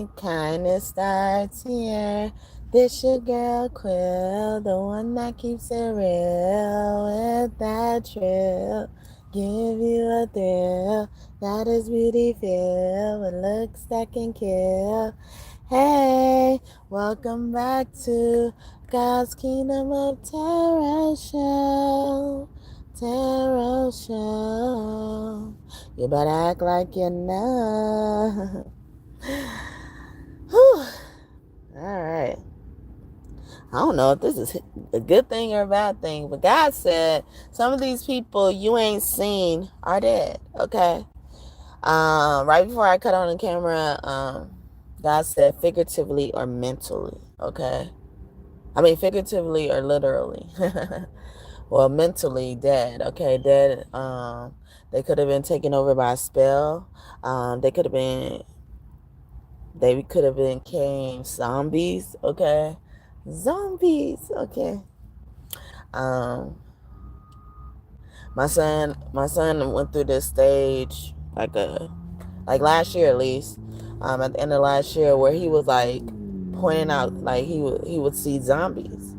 think kindness starts here. This your girl Quill, the one that keeps it real with that trill. Give you a thrill that is beauty filled with looks that can kill. Hey, welcome back to God's Kingdom of Tarot Show. Tarot Show. You better act like you know. Whew. All right. I don't know if this is a good thing or a bad thing, but God said some of these people you ain't seen are dead. Okay. Right before I cut on the camera, God said figuratively or mentally. Okay. I mean figuratively or literally. Well, mentally dead. Okay, dead. They could have been taken over by a spell. They could have been. They could have became zombies. Okay, zombies. Okay. Um, my son went through this stage like last year at least. At the end of last year, where he was like pointing out like he would see zombies,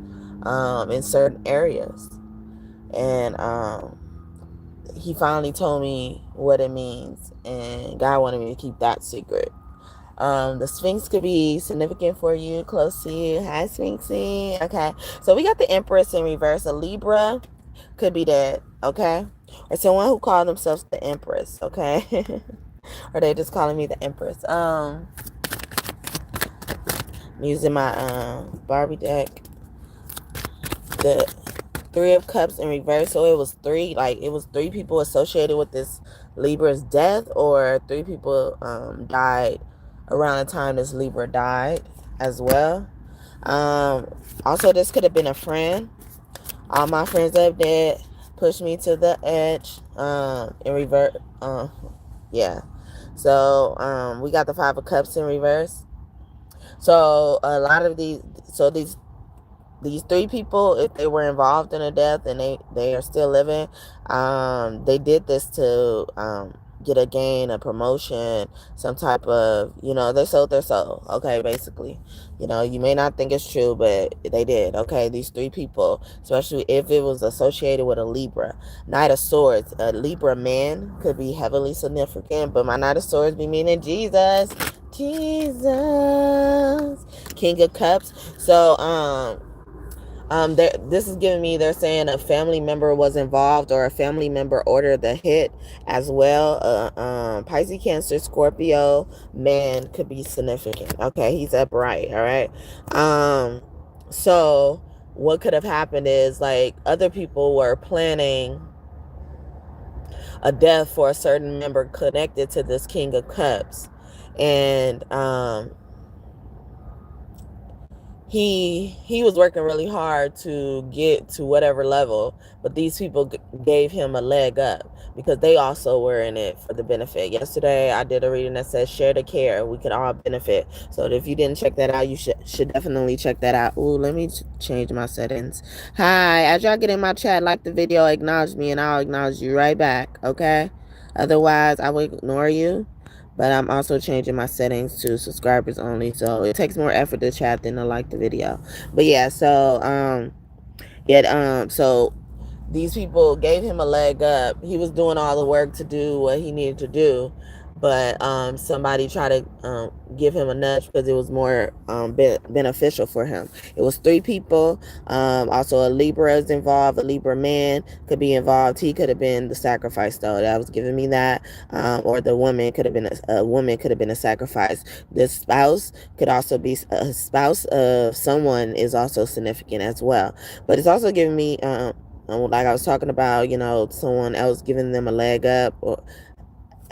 in certain areas, and he finally told me what it means, and God wanted me to keep that secret. The Sphinx could be significant for you, close to you. Hi, Sphinxy. Okay, so we got the Empress in reverse. A Libra could be that, okay? Or someone who called themselves the Empress, okay? Or they just calling me the Empress. I'm using my Barbie deck. The Three of Cups in reverse. So it was three people associated with this Libra's death, or three people died around the time this Libra died as well. Also, this could have been a friend. All my friends up there pushed me to the edge. In reverse. Yeah. So we got the Five of Cups in reverse. So a lot of these three people, if they were involved in a death and they are still living, they did this to get a gain, a promotion, some type of, they sold their soul. Okay, basically, you may not think it's true, but they did. Okay, these three people, especially if it was associated with a Libra. Knight of Swords, a Libra man could be heavily significant, but my Knight of Swords be meaning Jesus. King of Cups. So this is giving me, they're saying a family member was involved, or a family member ordered the hit as well. Pisces, Cancer, Scorpio man could be significant. Okay, he's upright. All right. So what could have happened is, like, other people were planning a death for a certain member connected to this King of Cups, and he was working really hard to get to whatever level, but these people gave him a leg up because they also were in it for the benefit. Yesterday I did a reading that says share the care, we could all benefit. So if you didn't check that out, you should definitely check that out. Ooh, let me change my settings. Hi, as y'all get in my chat, like the video, acknowledge me, and I'll acknowledge you right back. Okay, otherwise I will ignore you. But I'm also changing my settings to subscribers only, so it takes more effort to chat than to like the video. But yeah, so these people gave him a leg up. He was doing all the work to do what he needed to do, but somebody tried to give him a nudge because it was more beneficial for him. It was three people. Also, a Libra is involved. A Libra man could be involved. He could have been the sacrifice, though. That was giving me that. Or the woman could have been a woman could have been a sacrifice. The spouse could also be a spouse of someone, is also significant as well. But it's also giving me like I was talking about, someone else giving them a leg up, or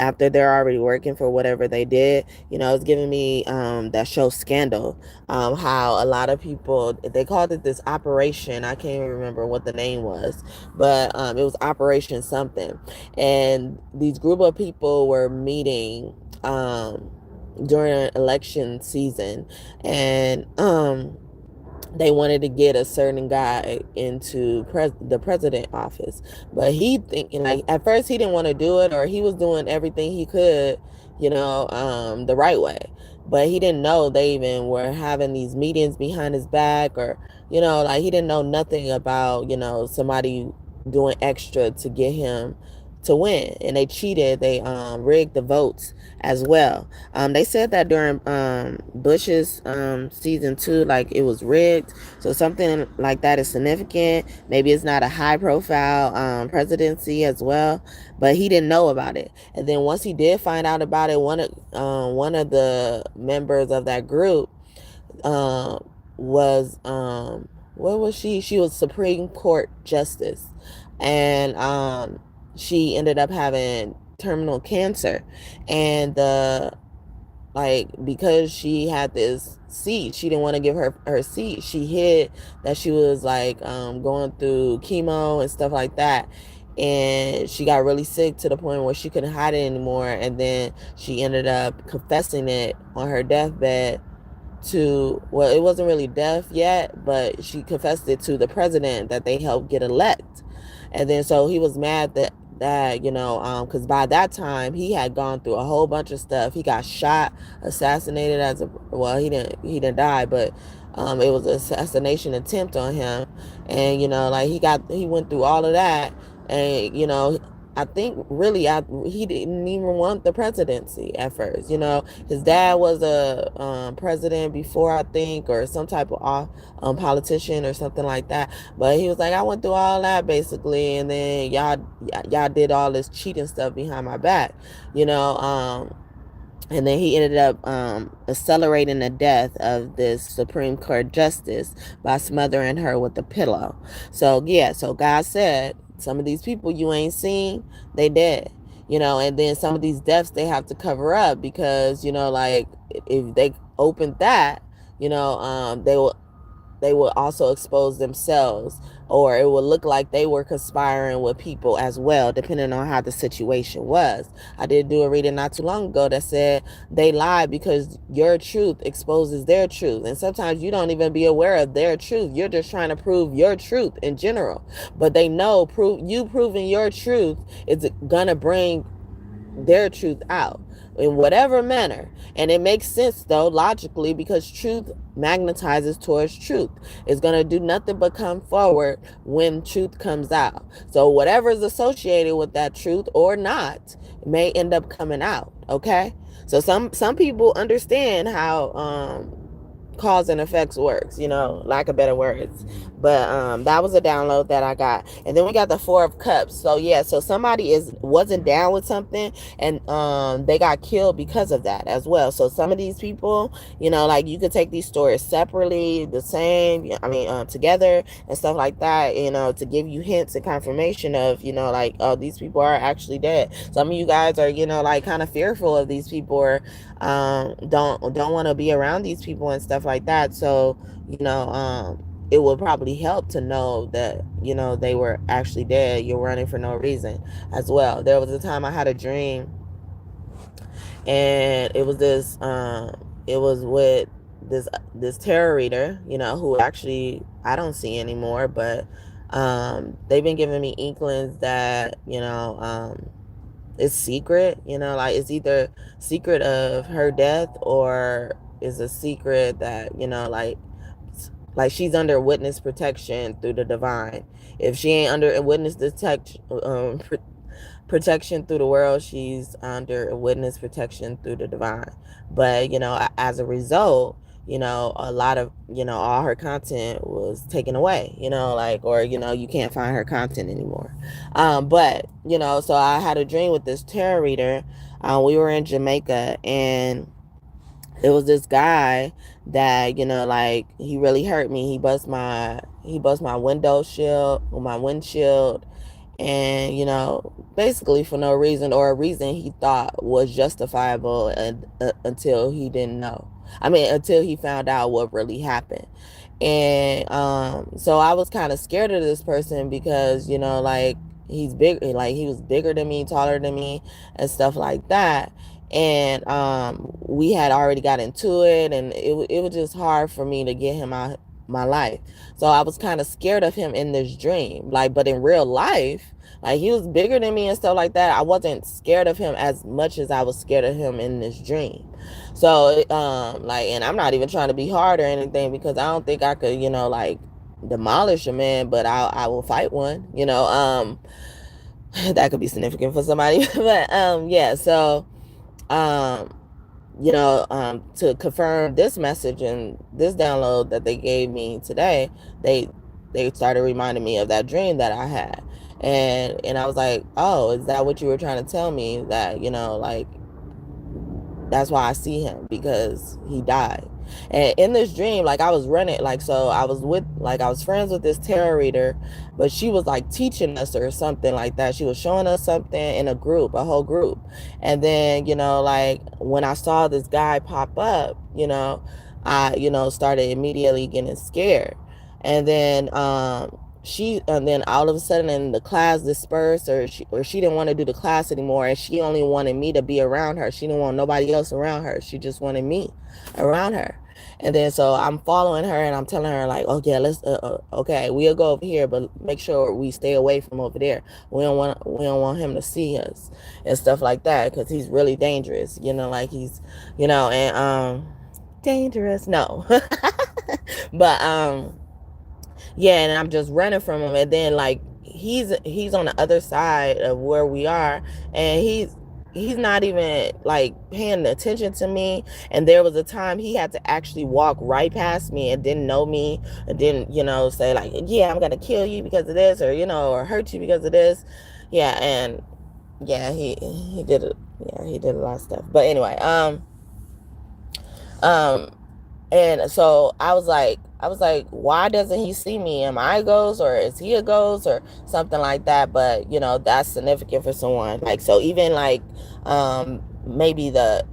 after they're already working for whatever they did. It's giving me that show Scandal, how a lot of people, they called it this operation. I can't even remember what the name was, but it was Operation something, and these group of people were meeting during an election season, and they wanted to get a certain guy into the president office, but he thinking like at first he didn't want to do it, or he was doing everything he could, the right way, but he didn't know they even were having these meetings behind his back, or like he didn't know nothing about somebody doing extra to get him to win, and they cheated. They rigged the votes as well. They said that during Bush's season 2, like it was rigged. So something like that is significant. Maybe it's not a high profile presidency as well, but he didn't know about it. And then once he did find out about it, one of the members of that group was what was she? She was Supreme Court Justice, and she ended up having terminal cancer, and because she had this seat, she didn't want to give her seat. She hid that she was going through chemo and stuff like that, and she got really sick to the point where she couldn't hide it anymore, and then she ended up confessing it on her deathbed well, it wasn't really death yet, but she confessed it to the president that they helped get elect. And then so he was mad that because by that time he had gone through a whole bunch of stuff. He got shot, assassinated he didn't die, but it was an assassination attempt on him. And he went through all of that, and I think really he didn't even want the presidency at first. His dad was a president before, I think, or some type of politician or something like that. But he was like, I went through all that basically, and then y'all did all this cheating stuff behind my back, and then he ended up accelerating the death of this Supreme Court justice by smothering her with a pillow. So God said, some of these people you ain't seen, they dead. And then some of these deaths they have to cover up, because if they opened that, they will also expose themselves, or it will look like they were conspiring with people as well, depending on how the situation was. I did do a reading not too long ago that said they lied because your truth exposes their truth. And sometimes you don't even be aware of their truth. You're just trying to prove your truth in general. But they know you proving your truth is going to bring their truth out in whatever manner. And it makes sense though, logically, because truth magnetizes towards truth. It's going to do nothing but come forward when truth comes out. So whatever is associated with that truth or not may end up coming out. Okay. So some people understand how cause and effects works, lack of better words. But that was a download that I got. And then we got the 4 of Cups. So somebody wasn't down with something, and they got killed because of that as well. So some of these people, you could take these stories separately, the same, together and stuff like that, to give you hints and confirmation of, oh, these people are actually dead. Some of you guys are, kind of fearful of these people, or don't want to be around these people and stuff like that. So it would probably help to know that they were actually dead. You're running for no reason as well. There was a time I had a dream, and it was with this tarot reader, who actually I don't see anymore, but they've been giving me inklings that it's secret, it's either secret of her death, or is a secret that like she's under witness protection through the divine. If she ain't under a witness protection through the world, she's under a witness protection through the divine. But as a result, a lot of all her content was taken away, or you can't find her content anymore. But so I had a dream with this tarot reader. We were in Jamaica, and it was this guy that he really hurt me. He bust my windshield, and basically for no reason, or a reason he thought was justifiable, and until he didn't know. Until he found out what really happened. And so I was kind of scared of this person, because he's big, he was bigger than me, taller than me, and stuff like that. And we had already got into it, and it was just hard for me to get him out my life. So I was kind of scared of him in this dream. Like, but in real life, like, he was bigger than me and stuff like that. I wasn't scared of him as much as I was scared of him in this dream. So, like, and I'm not even trying to be hard or anything, because I don't think I could, like, demolish a man, but I will fight one, that could be significant for somebody. But, yeah, so, to confirm this message and this download that they gave me today, they started reminding me of that dream that I had. And I was like, oh, is that what you were trying to tell me? That, like, that's why I see him, because he died. And in this dream, like, I was running, like, so I was friends with this tarot reader, but she was like teaching us or something like that. She was showing us something in a whole group. And then, like, when I saw this guy pop up, I, started immediately getting scared. And then, and then all of a sudden, in the class dispersed, or she didn't want to do the class anymore, and she only wanted me to be around her. She didn't want nobody else around her. She just wanted me around her. And then, so I'm following her, and I'm telling her, like, oh yeah, let's okay, we'll go over here, but make sure we stay away from over there. We don't want him to see us and stuff like that, because he's really dangerous, like, he's, and dangerous, no. But yeah, and I'm just running from him. And then, like, he's on the other side of where we are, and he's not even, like, paying attention to me. And there was a time he had to actually walk right past me and didn't know me, and didn't, say, like, yeah, I'm gonna kill you because of this, or, or hurt you because of this. Yeah. And yeah, he did it. Yeah, he did a lot of stuff. But anyway, and so I was like, why doesn't he see me? Am I a ghost, or is he a ghost, or something like that? But, that's significant for someone. Like, so even, like, maybe the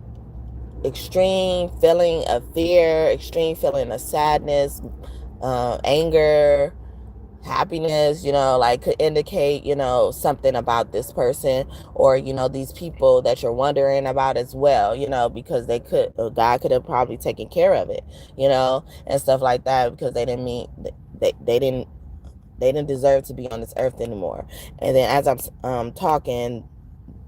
extreme feeling of fear, extreme feeling of sadness, anger, happiness, like, could indicate, something about this person, or, these people that you're wondering about as well, because God could have probably taken care of it, and stuff like that, because they didn't mean, they didn't deserve to be on this earth anymore. And then, as I'm talking,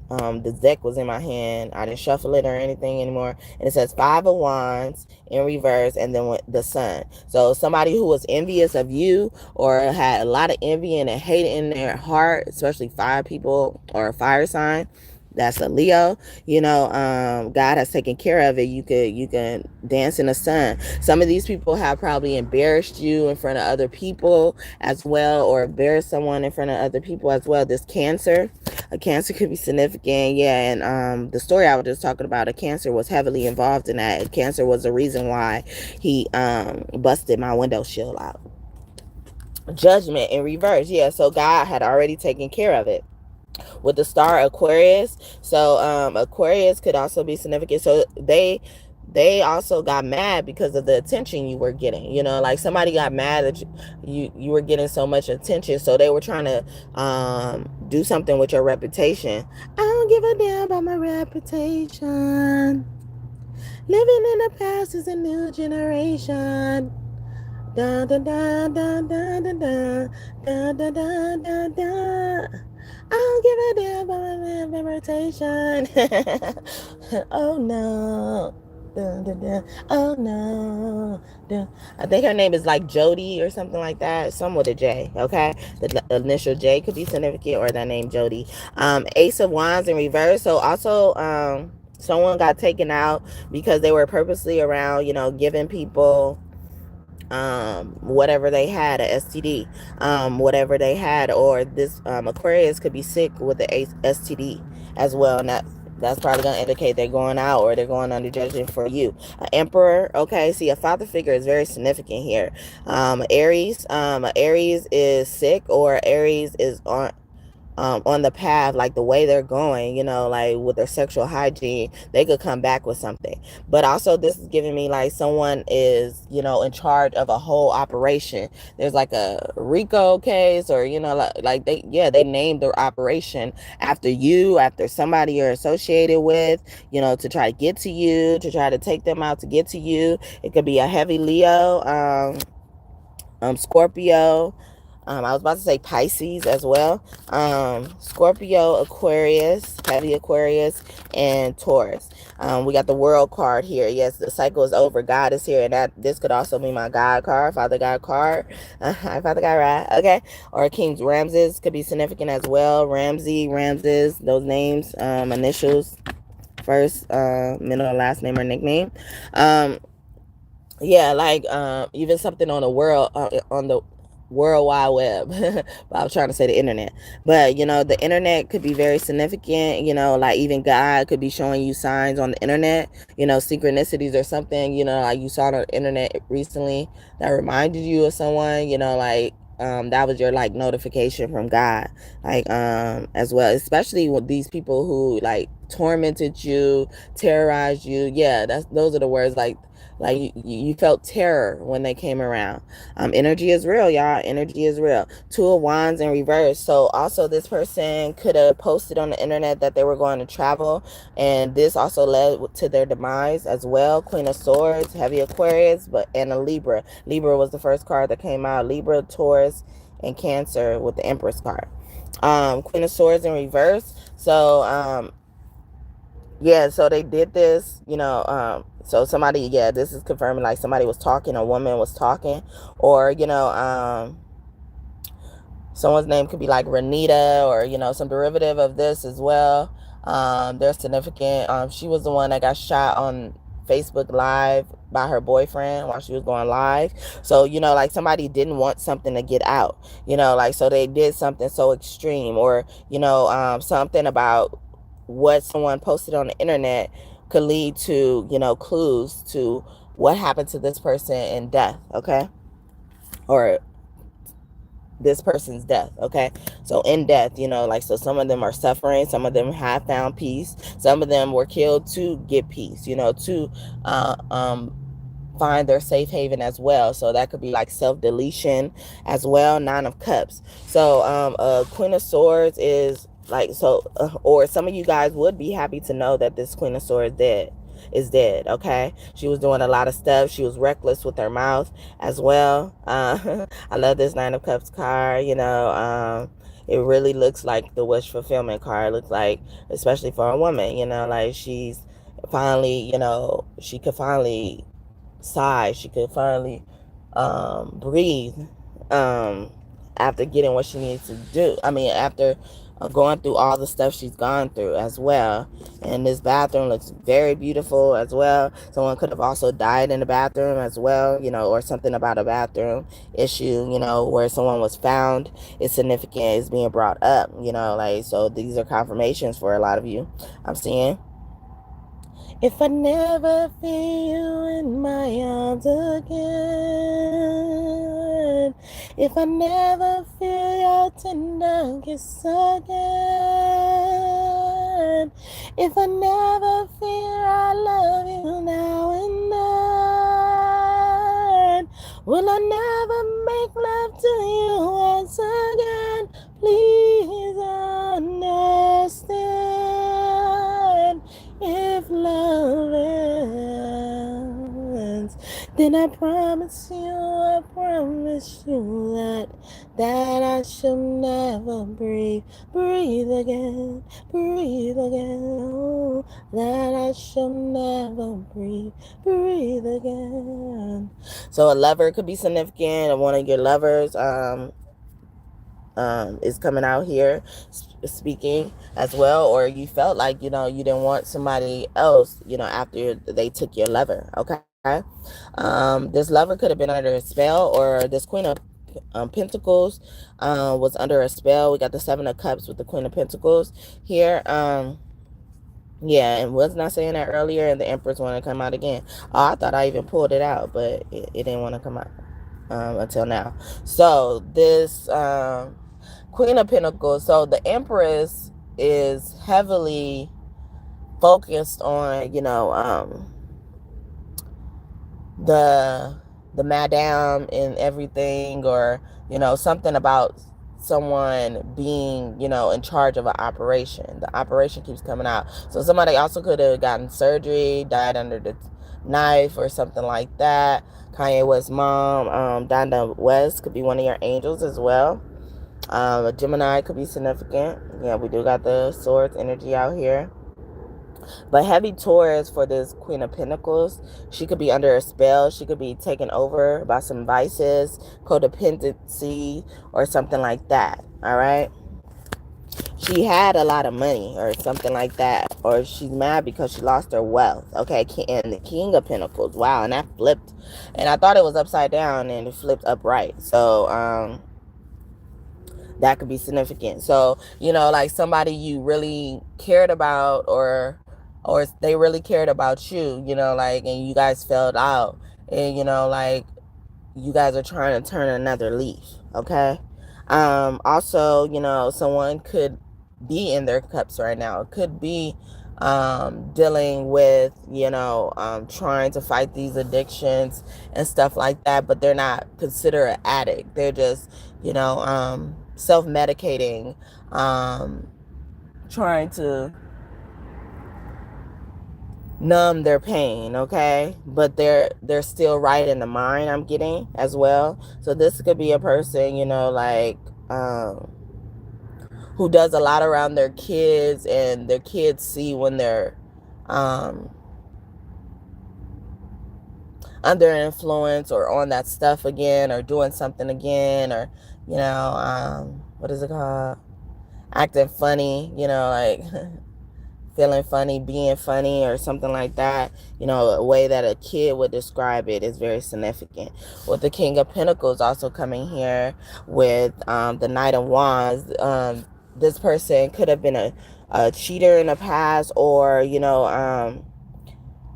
the deck was in my hand. I didn't shuffle it or anything anymore. And it says 5 of Wands in reverse, and then with the Sun. So somebody who was envious of you, or had a lot of envy and hate in their heart, especially fire people or a fire sign, that's a Leo. God has taken care of it. You can dance in the sun. Some of these people have probably embarrassed you in front of other people as well, or embarrassed someone in front of other people as well. This Cancer, a Cancer could be significant. Yeah. And the story I was just talking about, a Cancer was heavily involved in that. Cancer was the reason why he busted my window shield out. Judgment in reverse. Yeah, so God had already taken care of it with the star Aquarius. So Aquarius could also be significant. So they also got mad because of the attention you were getting. Like, somebody got mad that you were getting so much attention, so they were trying to do something with your reputation. I don't give a damn about my reputation. Living in the past is a new generation. Da da da da da da da da da da da da. I don't give a damn about my reputation. Oh no. Dun, dun, dun. Oh no. Dun. I think her name is like Jody or something like that. Some with a J. Okay, the initial J could be significant, or that name Jody. Ace of Wands in reverse. So also, someone got taken out because they were purposely around, giving people whatever they had, a STD, whatever they had, or this Aquarius could be sick with the STD as well, and that's probably going to indicate they're going out, or they're going under judgment for you. Emperor, okay, see, a father figure is very significant here. Aries, Aries is sick, or Aries is on the path, like the way they're going, like with their sexual hygiene, they could come back with something. But also, this is giving me like someone is, in charge of a whole operation. There's like a RICO case, or, like they named their operation after you, after somebody you're associated with, to try to get to you, to try to take them out to get to you. It could be a heavy Leo. Scorpio. I was about to say Pisces as well. Scorpio, Aquarius, heavy Aquarius, and Taurus. We got the World card here. Yes, the cycle is over. God is here, and that this could also be my God card, Father God card. Hi, Father God, right? Okay. Or King Ramses could be significant as well. Ramsey, Ramses, those names, initials, first, middle, last name, or nickname. Yeah, like even something on the World Wide Web. I was trying to say the internet, but the internet could be very significant. Like even God could be showing you signs on the internet. Synchronicities or something. Like you saw on the internet recently that reminded you of someone. Like that was your like notification from God, like as well, especially with these people who like tormented you, terrorized you. Yeah, those are the words, like you felt terror when they came around. Energy is real, y'all. Energy is real. Two of Wands in reverse. So also this person could have posted on the internet that they were going to travel, and this also led to their demise as well. Queen of Swords, heavy Aquarius, and a Libra. Libra was the first card that came out. Libra, Taurus, and Cancer with the Empress card. Queen of Swords in reverse. So yeah, so they did this, so somebody, yeah, this is confirming like somebody was talking, a woman was talking, or someone's name could be like Renita, or some derivative of this as well. They're significant. She was the one that got shot on Facebook Live by her boyfriend while she was going live. So like somebody didn't want something to get out, like, so they did something so extreme, or something about what someone posted on the internet could lead to clues to what happened to this person in death. Okay, or this person's death. Okay, so in death, like, so some of them are suffering, some of them have found peace, some of them were killed to get peace, to find their safe haven as well. So that could be like self-deletion as well. Nine of Cups. So Queen of Swords is like, so or some of you guys would be happy to know that this Queen of Swords is dead. Okay, she was doing a lot of stuff. She was reckless with her mouth as well. I love this Nine of Cups card. It really looks like the wish fulfillment card. It looks like, especially for a woman, like she's finally, she could finally sigh. She could finally breathe after getting what she needs to do. I mean, after going through all the stuff she's gone through as well. And this bathroom looks very beautiful as well. Someone could have also died in the bathroom as well, or something about a bathroom issue, where someone was found is significant, is being brought up, like, so these are confirmations for a lot of you, I'm seeing. If I never feel you in my arms again, if I never feel your tender kiss again, if I never feel I love you now and then, will I never make love to you once again? Please understand. If love ends, then I promise you that I shall never breathe again, oh, that I shall never breathe again. So a lover could be significant, or one of your lovers, is coming out here speaking as well, or you felt like you didn't want somebody else after they took your lover. Okay, this lover could have been under a spell, or this Queen of Pentacles was under a spell. We got the Seven of Cups with the Queen of Pentacles here. Yeah, and was not saying that earlier, and the Empress want to come out again. Oh, I thought I even pulled it out, but it didn't want to come out until now. So this Queen of Pentacles. So the Empress is heavily focused on, the madam and everything, or, something about someone being, in charge of an operation. The operation keeps coming out. So somebody also could have gotten surgery, died under the knife or something like that. Kanye West's mom, Donna West, could be one of your angels as well. A Gemini could be significant. Yeah, we do got the swords energy out here. But heavy Taurus for this Queen of Pentacles, she could be under a spell. She could be taken over by some vices, codependency, or something like that. All right. She had a lot of money or something like that. Or she's mad because she lost her wealth. Okay. And the King of Pentacles. Wow. And that flipped. And I thought it was upside down and it flipped upright. So, that could be significant. So, like somebody you really cared about or they really cared about you, like, and you guys fell out and, like you guys are trying to turn another leaf. Okay. Also, someone could be in their cups right now. It could be dealing with, trying to fight these addictions and stuff like that, but they're not considered an addict. They're just, self-medicating, trying to numb their pain, okay? But they're still right in the mind, I'm getting as well. So this could be a person, like who does a lot around their kids, and their kids see when they're under influence or on that stuff again or doing something again, or what is it called, acting funny, like feeling funny, being funny, or something like that. A way that a kid would describe it is very significant. With the King of Pentacles also coming here with the Knight of Wands, this person could have been a cheater in the past, or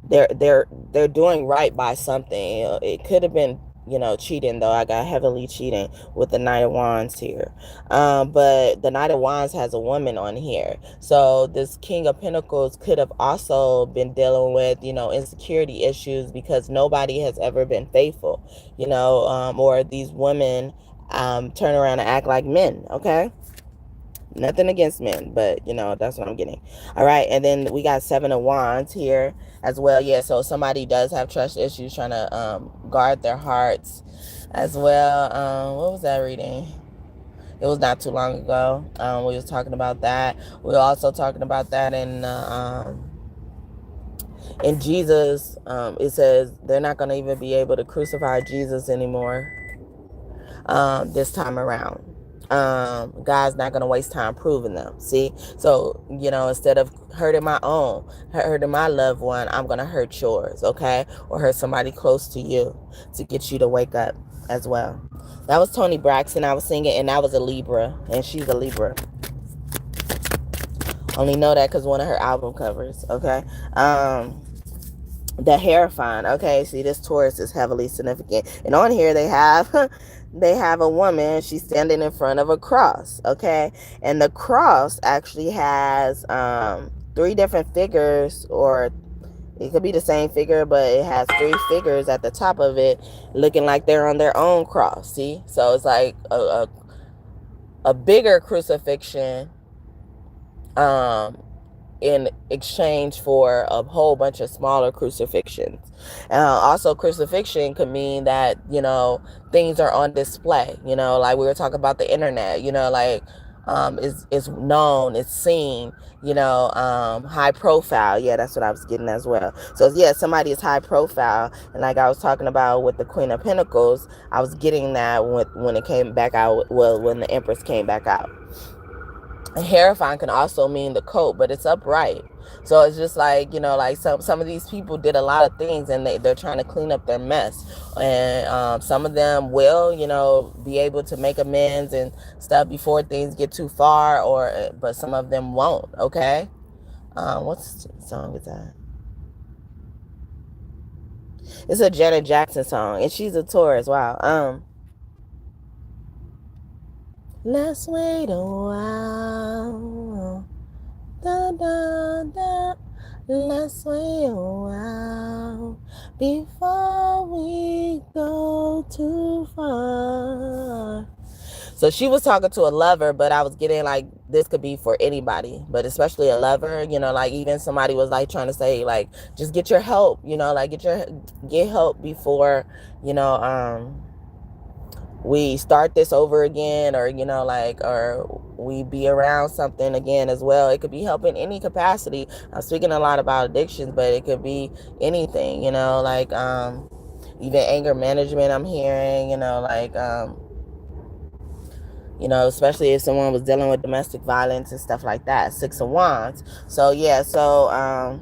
they're doing right by something. It could have been cheating, though. I got heavily cheating with the Knight of Wands here. But the Knight of Wands has a woman on here. So this King of Pentacles could have also been dealing with, insecurity issues because nobody has ever been faithful, or these women turn around and act like men, okay? Nothing against men, but that's what I'm getting. All right, and then we got Seven of Wands here as well. Yeah, so somebody does have trust issues, trying to guard their hearts as well. What was that reading? It was not too long ago. We was talking about that. We were also talking about that in Jesus. It says they're not going to even be able to crucify Jesus anymore this time around. God's not going to waste time proving them. See? So, instead of hurting my loved one, I'm going to hurt yours, okay? Or hurt somebody close to you to get you to wake up as well. That was Toni Braxton I was singing, and that was a Libra, and she's a Libra. Only know that because one of her album covers, okay? The Hierophant, okay? See, this Taurus is heavily significant. And on here they have a woman. She's standing in front of a cross, okay? And the cross actually has 3 different figures, or it could be the same figure, but it has 3 figures at the top of it looking like they're on their own cross, see? So it's like a bigger crucifixion in exchange for a whole bunch of smaller crucifixions. Also, crucifixion could mean that, things are on display, like we were talking about the internet, like it's known, it's seen, high profile. Yeah, that's what I was getting as well. So yeah, somebody is high profile, and like I was talking about with the Queen of Pentacles, I was getting that when it came back out, well, when the Empress came back out. A Hierophant can also mean the coat, but it's upright. So it's just like, like some of these people did a lot of things, and they're trying to clean up their mess. And some of them will, be able to make amends and stuff before things get too far, but some of them won't, okay? What song is that? It's a Janet Jackson song, and she's a Taurus. Wow. Let's wait a while. Da, da, da. Let's wait a while before we go too far. So she was talking to a lover, but I was getting like this could be for anybody, but especially a lover, you know, like even somebody was like trying to say like just get your help, you know, like get help before, you know, we start this over again, or you know, like, or we be around something again as well. It could be help in any capacity. I'm speaking a lot about addictions, but it could be anything, you know, like even anger management I'm hearing, you know, like you know, especially if someone was dealing with domestic violence and stuff like that. 6 of Wands. So yeah, so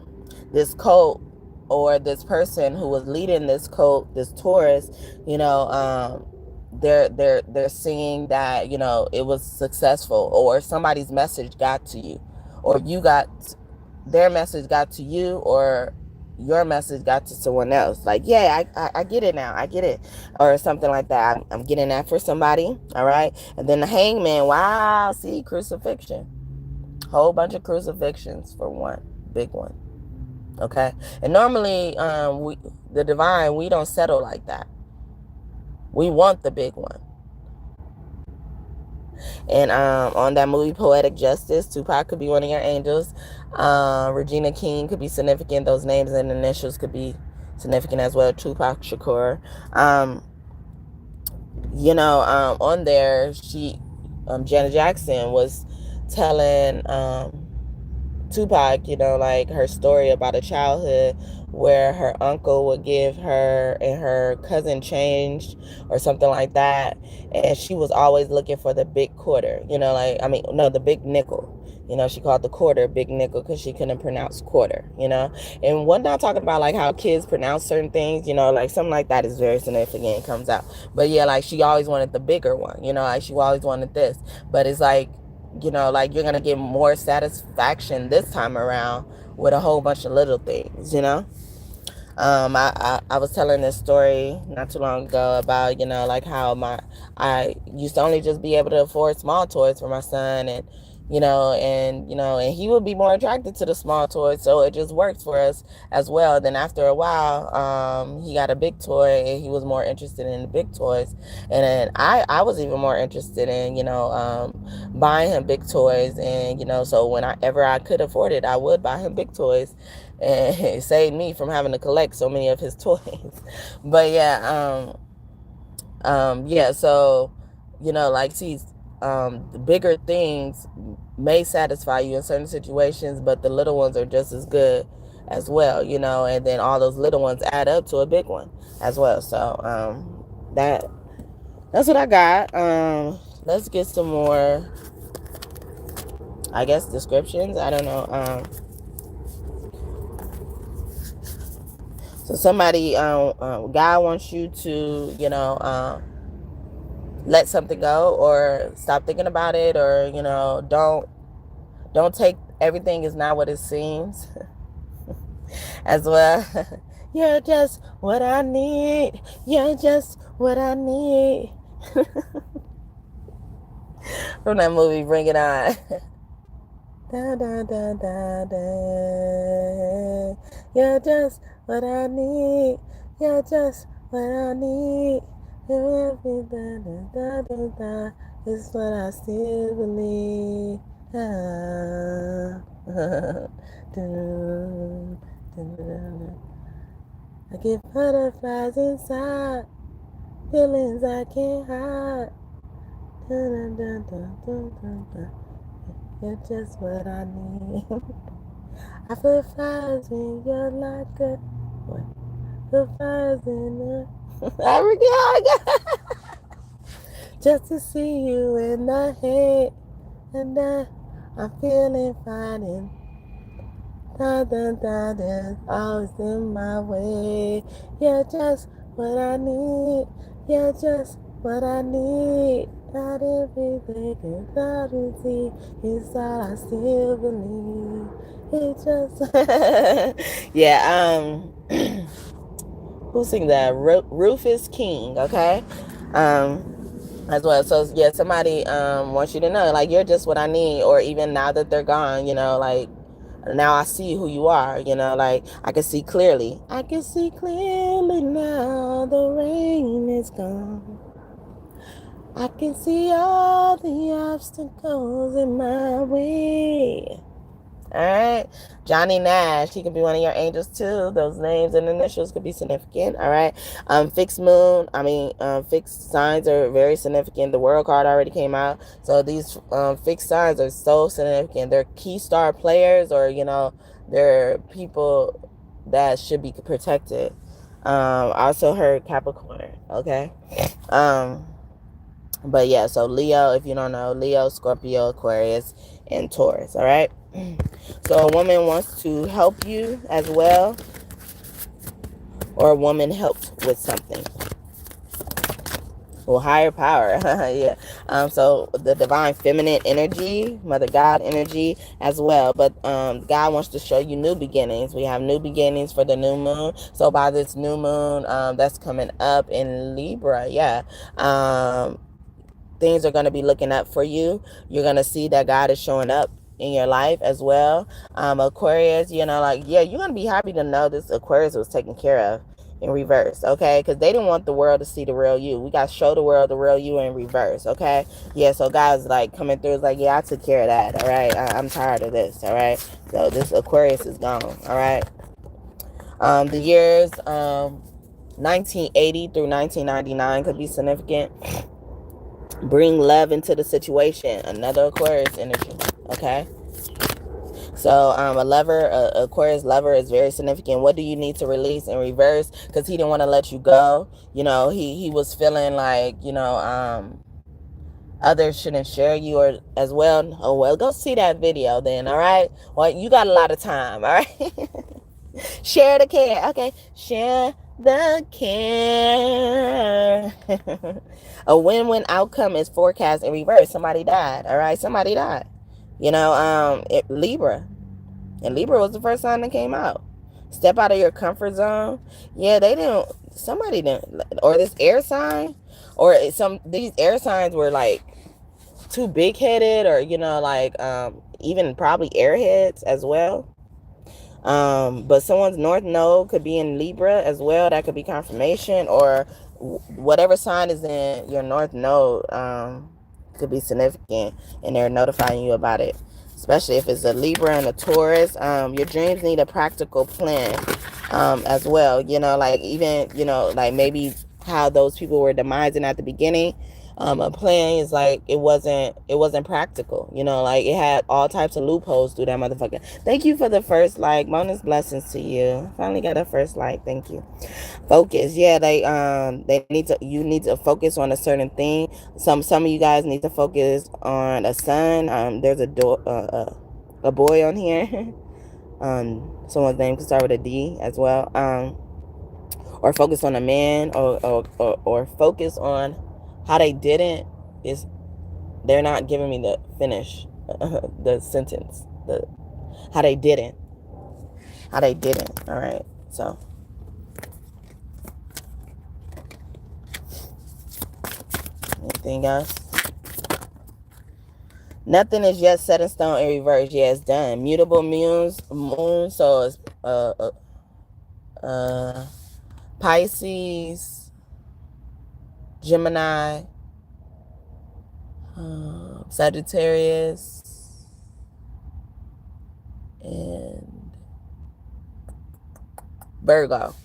this cult, or this person who was leading this cult, this Taurus, you know, they're seeing that, you know, it was successful, or somebody's message got to you, or you got their message got to you, or your message got to someone else. Like, yeah, I get it now. I get it. Or something like that. I'm getting that for somebody. All right. And then the Hangman. Wow. See, crucifixion. Whole bunch of crucifixions for one. Big one. Okay. And normally, the divine, we don't settle like that. We want the big one. And on that movie Poetic Justice, Tupac could be one of your angels. Regina King could be significant. Those names and initials could be significant as well. Tupac Shakur. You know, on there, Janet Jackson was telling Tupac, you know, like her story about a childhood where her uncle would give her and her cousin change or something like that, and she was always looking for the big quarter, you know, like, I mean, no, the big nickel. You know, she called the quarter big nickel because she couldn't pronounce quarter, you know. And one not talking about like how kids pronounce certain things, you know, like something like that is very significant. It comes out, but yeah, like she always wanted the bigger one, you know, like she always wanted this, but it's like, you know, like you're gonna get more satisfaction this time around with a whole bunch of little things, you know. I was telling this story not too long ago about, you know, like how I used to only just be able to afford small toys for my son, and you know, and he would be more attracted to the small toys, so it just worked for us as well. Then after a while, he got a big toy, and he was more interested in the big toys, and then I was even more interested in, you know, buying him big toys, and you know, so whenever I could afford it, I would buy him big toys, and it saved me from having to collect so many of his toys. But yeah, yeah, so you know, like, see, the bigger things may satisfy you in certain situations, but the little ones are just as good as well, you know, and then all those little ones add up to a big one as well. So that's what I got. Let's get some more, I guess, descriptions. I don't know. So somebody, God wants you to, you know, let something go, or stop thinking about it, or you know, don't take everything is not what it seems as well. You're just what I need. You're just what I need. From that movie, Bring It On. Da, da, da, da, da. You're just what I need. You're just what I need. Everything da, da, da, da, is what I still believe. Ah. I get butterflies inside, feelings I can't hide. You're just what I need. I feel fires when you're like a what? Feel fires in the I forget. Just to see you in the head, and I'm feeling fine, and there's always in my way. You're just what I need. You're just what I need. Not everything is all we see. It's all I still believe. It just yeah. Who sing that? Rufus King. Okay. As well. So yeah, somebody wants you to know, like, you're just what I need, or even now that they're gone, you know, like, now I see who you are, you know, like, I can see clearly. I can see clearly now the rain is gone. I can see all the obstacles in my way. All right. Johnny Nash, he could be one of your angels too. Those names and initials could be significant. All right. Fixed signs are very significant. The world card already came out. So these fixed signs are so significant. They're key star players, or, they're people that should be protected. I also heard Capricorn. Okay. But yeah, so Leo, if you don't know, Leo, Scorpio, Aquarius, and Taurus. All right. So a woman wants to help you as well, or a woman helps with something. Well, higher power. Yeah. So the divine feminine energy, Mother God energy as well. But God wants to show you new beginnings. We have new beginnings for the new moon. So by this new moon that's coming up in Libra, yeah. Things are going to be looking up for you. You're going to see that God is showing up in your life as well. Aquarius, you're going to be happy to know this Aquarius was taken care of in reverse, okay? Because they didn't want the world to see the real you. We got to show the world the real you in reverse, okay? Yeah, so God's coming through. It's yeah, I took care of that, all right? I'm tired of this, all right? So this Aquarius is gone, all right? The years 1980 through 1999 could be significant. Bring love into the situation. Another Aquarius energy. Okay. So Aquarius lover is very significant. What do you need to release in reverse? Because he didn't want to let you go. He was feeling others shouldn't share you or as well. Oh well, go see that video then. All right. Well, you got a lot of time. All right. Share the care. Okay. Share the care. A win-win outcome is forecast in reverse. Somebody died. All right. Somebody died. Libra. And Libra was the first sign that came out. Step out of your comfort zone. Yeah, somebody didn't. Or this air sign. Or these air signs were too big-headed, or, even probably airheads as well. But someone's north node could be in Libra as well. That could be confirmation, or whatever sign is in your north node could be significant, and they're notifying you about it. Especially if it's a Libra and a Taurus. Your dreams need a practical plan as well. Maybe how those people were demising at the beginning. A plan is it wasn't practical. It had all types of loopholes through that motherfucker. Thank you for the first like. Bonus blessings to you. Finally got a first like. Thank you. Focus. Yeah, you need to focus on a certain thing. Some of you guys need to focus on a son. There's a boy on here. Someone's name could start with a D as well. Or focus on a man, or focus on how they didn't. They're not giving me the finish the sentence. How they didn't. All right. So anything else? Nothing is yet set in stone in reverse. Yeah, it's done. Mutable moon. So it's Pisces, Gemini, Sagittarius, and Virgo.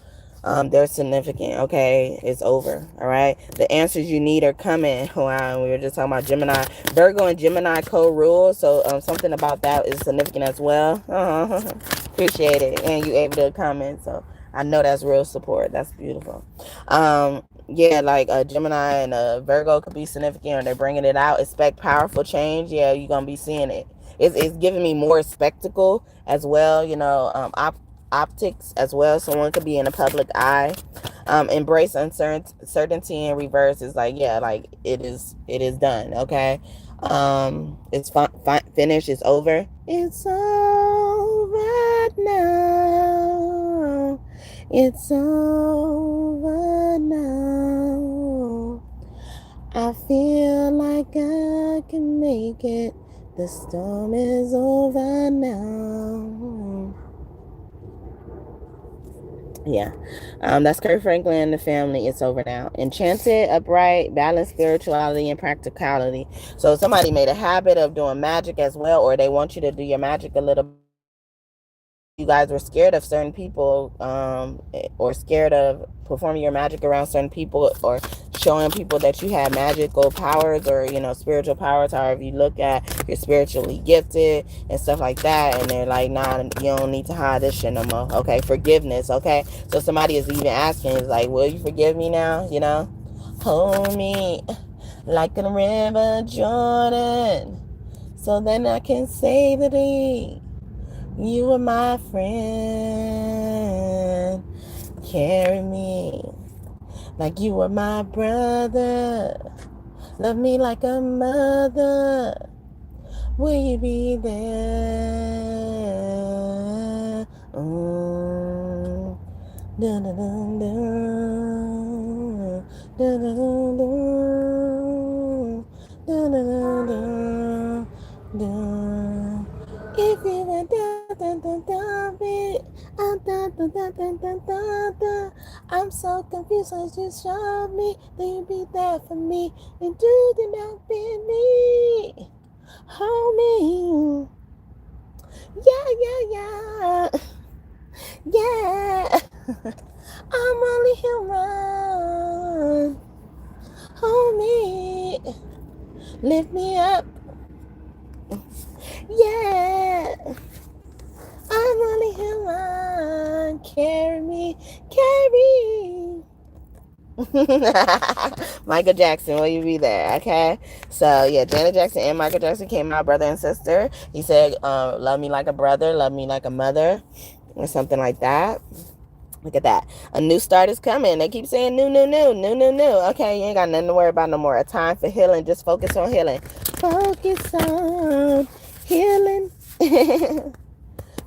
They're significant. Okay, it's over. All right, the answers you need are coming. Wow, we were just talking about Gemini, Virgo, and Gemini co-rule. So something about that is significant as well. Appreciate it, and you able to comment. So I know that's real support. That's beautiful. Yeah, Gemini and Virgo could be significant, or they're bringing it out. Expect powerful change. Yeah, you're gonna be seeing it. It's giving me more spectacle as well. Optics as well. Someone could be in a public eye. Embrace uncertainty in reverse is it is done. Okay. It's finished. It's over. It's over now. It's over now. I feel like I can make it. The storm is over now. Yeah. That's Kurt Franklin and the family. It's over now. Enchanted, upright, balanced spirituality and practicality. So somebody made a habit of doing magic as well, or they want you to do your magic a little bit more. You guys were scared of certain people, or scared of performing your magic around certain people, or showing people that you had magical powers, or spiritual powers, however you look at, you're spiritually gifted and stuff like that. And they're like, nah, you don't need to hide this shit no more. Okay, forgiveness. Okay, so somebody is even asking, is like, will you forgive me now? Hold me like a river Jordan, so then I can say the deed. You were my friend. Carry me like you were my brother. Love me like a mother. Will you be there? Mm. Dun, dun, dun, dun. Dun, dun, dun, dun. Dun, dun, dun, dun. Dun. If you were dun, dun, dun, dun, dun, dun, dun, dun, dun, dun, dun. I'm so confused as you showed me that you be there for me and do the not be me. Hold me. Yeah, yeah, yeah. Yeah. I'm only human. Hold me. Lift me up. Yeah. I'm only human. Carry me. Carry. Michael Jackson, will you be there? Okay. So yeah, Janet Jackson and Michael Jackson came out brother and sister. He said, love me like a brother, love me like a mother, or something like that. Look at that. A new start is coming. They keep saying new, new, new, new, new, new. Okay, you ain't got nothing to worry about no more. A time for healing. Just focus on healing. Focus on healing.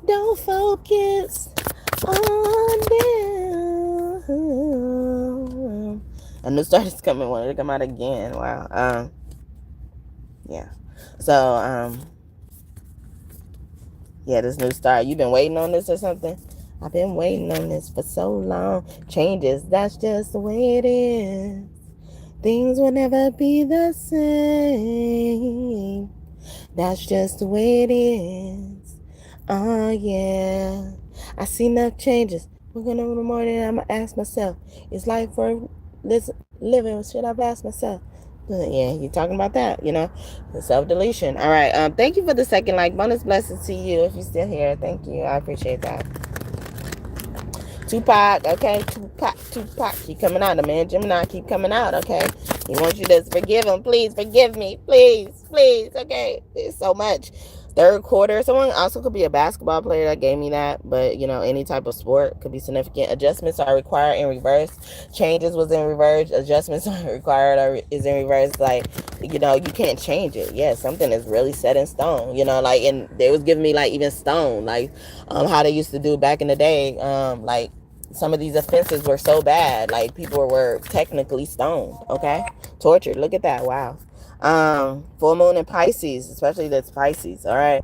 Don't focus on them. A new start is coming. Wanted to come out again. Wow. Yeah. So, yeah, this new start. You been waiting on this or something? I've been waiting on this for so long. Changes, that's just the way it is. Things will never be the same. That's just the way it is. Oh, yeah. I see enough changes. We're gonna in the morning, I'm gonna ask myself, is life worth living? Should I've asked myself? But yeah, you're talking about that, the self-deletion. All right. Thank you for the second like. Bonus blessings to you if you're still here. Thank you. I appreciate that. Tupac, okay? Tupac. Keep coming out. The man Gemini keep coming out, okay? He wants you to forgive him. Please forgive me. Please, okay? There's so much. Third quarter. Someone also could be a basketball player that gave me that, but any type of sport could be significant. Adjustments are required in reverse. Changes was in reverse. Adjustments are required is in reverse. Like, you can't change it. Yeah, something is really set in stone. And they was giving me like even stone, like how they used to do back in the day. Like some of these offenses were so bad, like people were technically stoned. Okay, tortured. Look at that. Wow. Full moon in Pisces, especially that's Pisces. All right.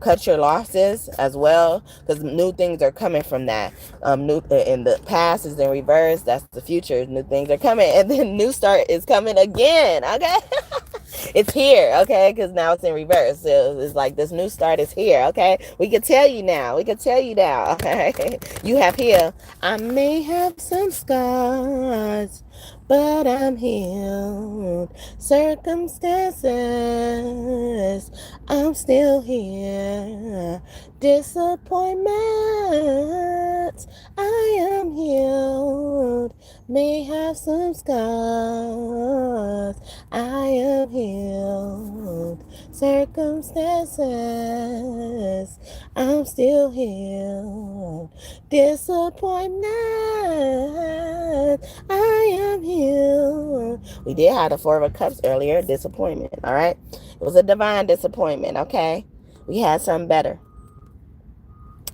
Cut your losses as well, because new things are coming from that. New in the past is in reverse. That's the future. New things are coming, and then new start is coming again. Okay. It's here, okay, because now it's in reverse. So it's like this new start is here, okay. We can tell you now. Okay. You have healed. I may have some scars, but I'm healed. Circumstances, I'm still here. Disappointments, I am healed. May have some scars, I am healed. Circumstances, I'm still healed. Disappointment, I am healed. We did have the Four of Cups earlier. Disappointment, all right? It was a divine disappointment, okay? We had something better.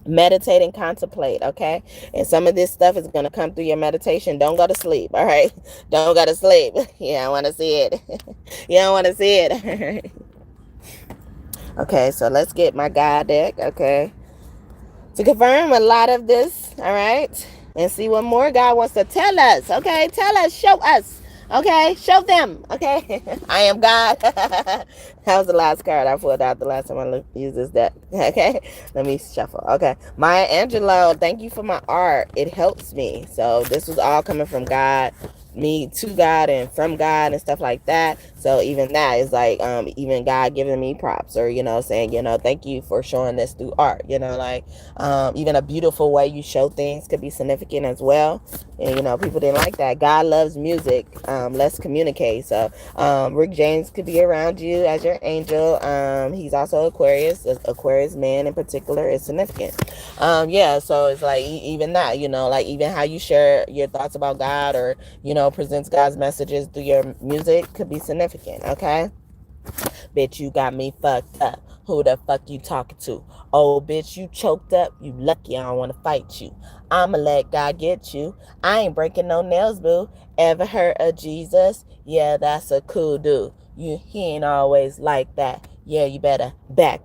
Meditate and contemplate, okay? And some of this stuff is going to come through your meditation. Don't go to sleep, all right? Don't go to sleep. You don't want to see it. You don't want to see it. All right. Okay, so let's get my God deck, okay? To confirm a lot of this, all right? and see what more God wants to tell us. Okay, tell us, show us. Okay, show them. Okay, I am God. That was the last card I pulled out the last time I used this deck. Okay, let me shuffle. Okay, Maya Angelou, thank you for my art. It helps me. So this was all coming from God, me to God and from God and stuff like that. So even that is like even God giving me props, or saying, thank you for showing this through art. Like even a beautiful way you show things could be significant as well. And people didn't like that. God loves music. Let's communicate. So Rick James could be around you as your angel. He's also Aquarius. Aquarius man in particular is significant. Yeah, so it's like even that, like even how you share your thoughts about God, or presents God's messages through your music could be significant. Okay, bitch, you got me fucked up. Who the fuck you talking to? Oh, bitch, you choked up. You lucky I don't want to fight you. I'ma let God get you. I ain't breaking no nails, boo. Ever heard of Jesus? Yeah, that's a cool dude. He ain't always like that. Yeah, you better back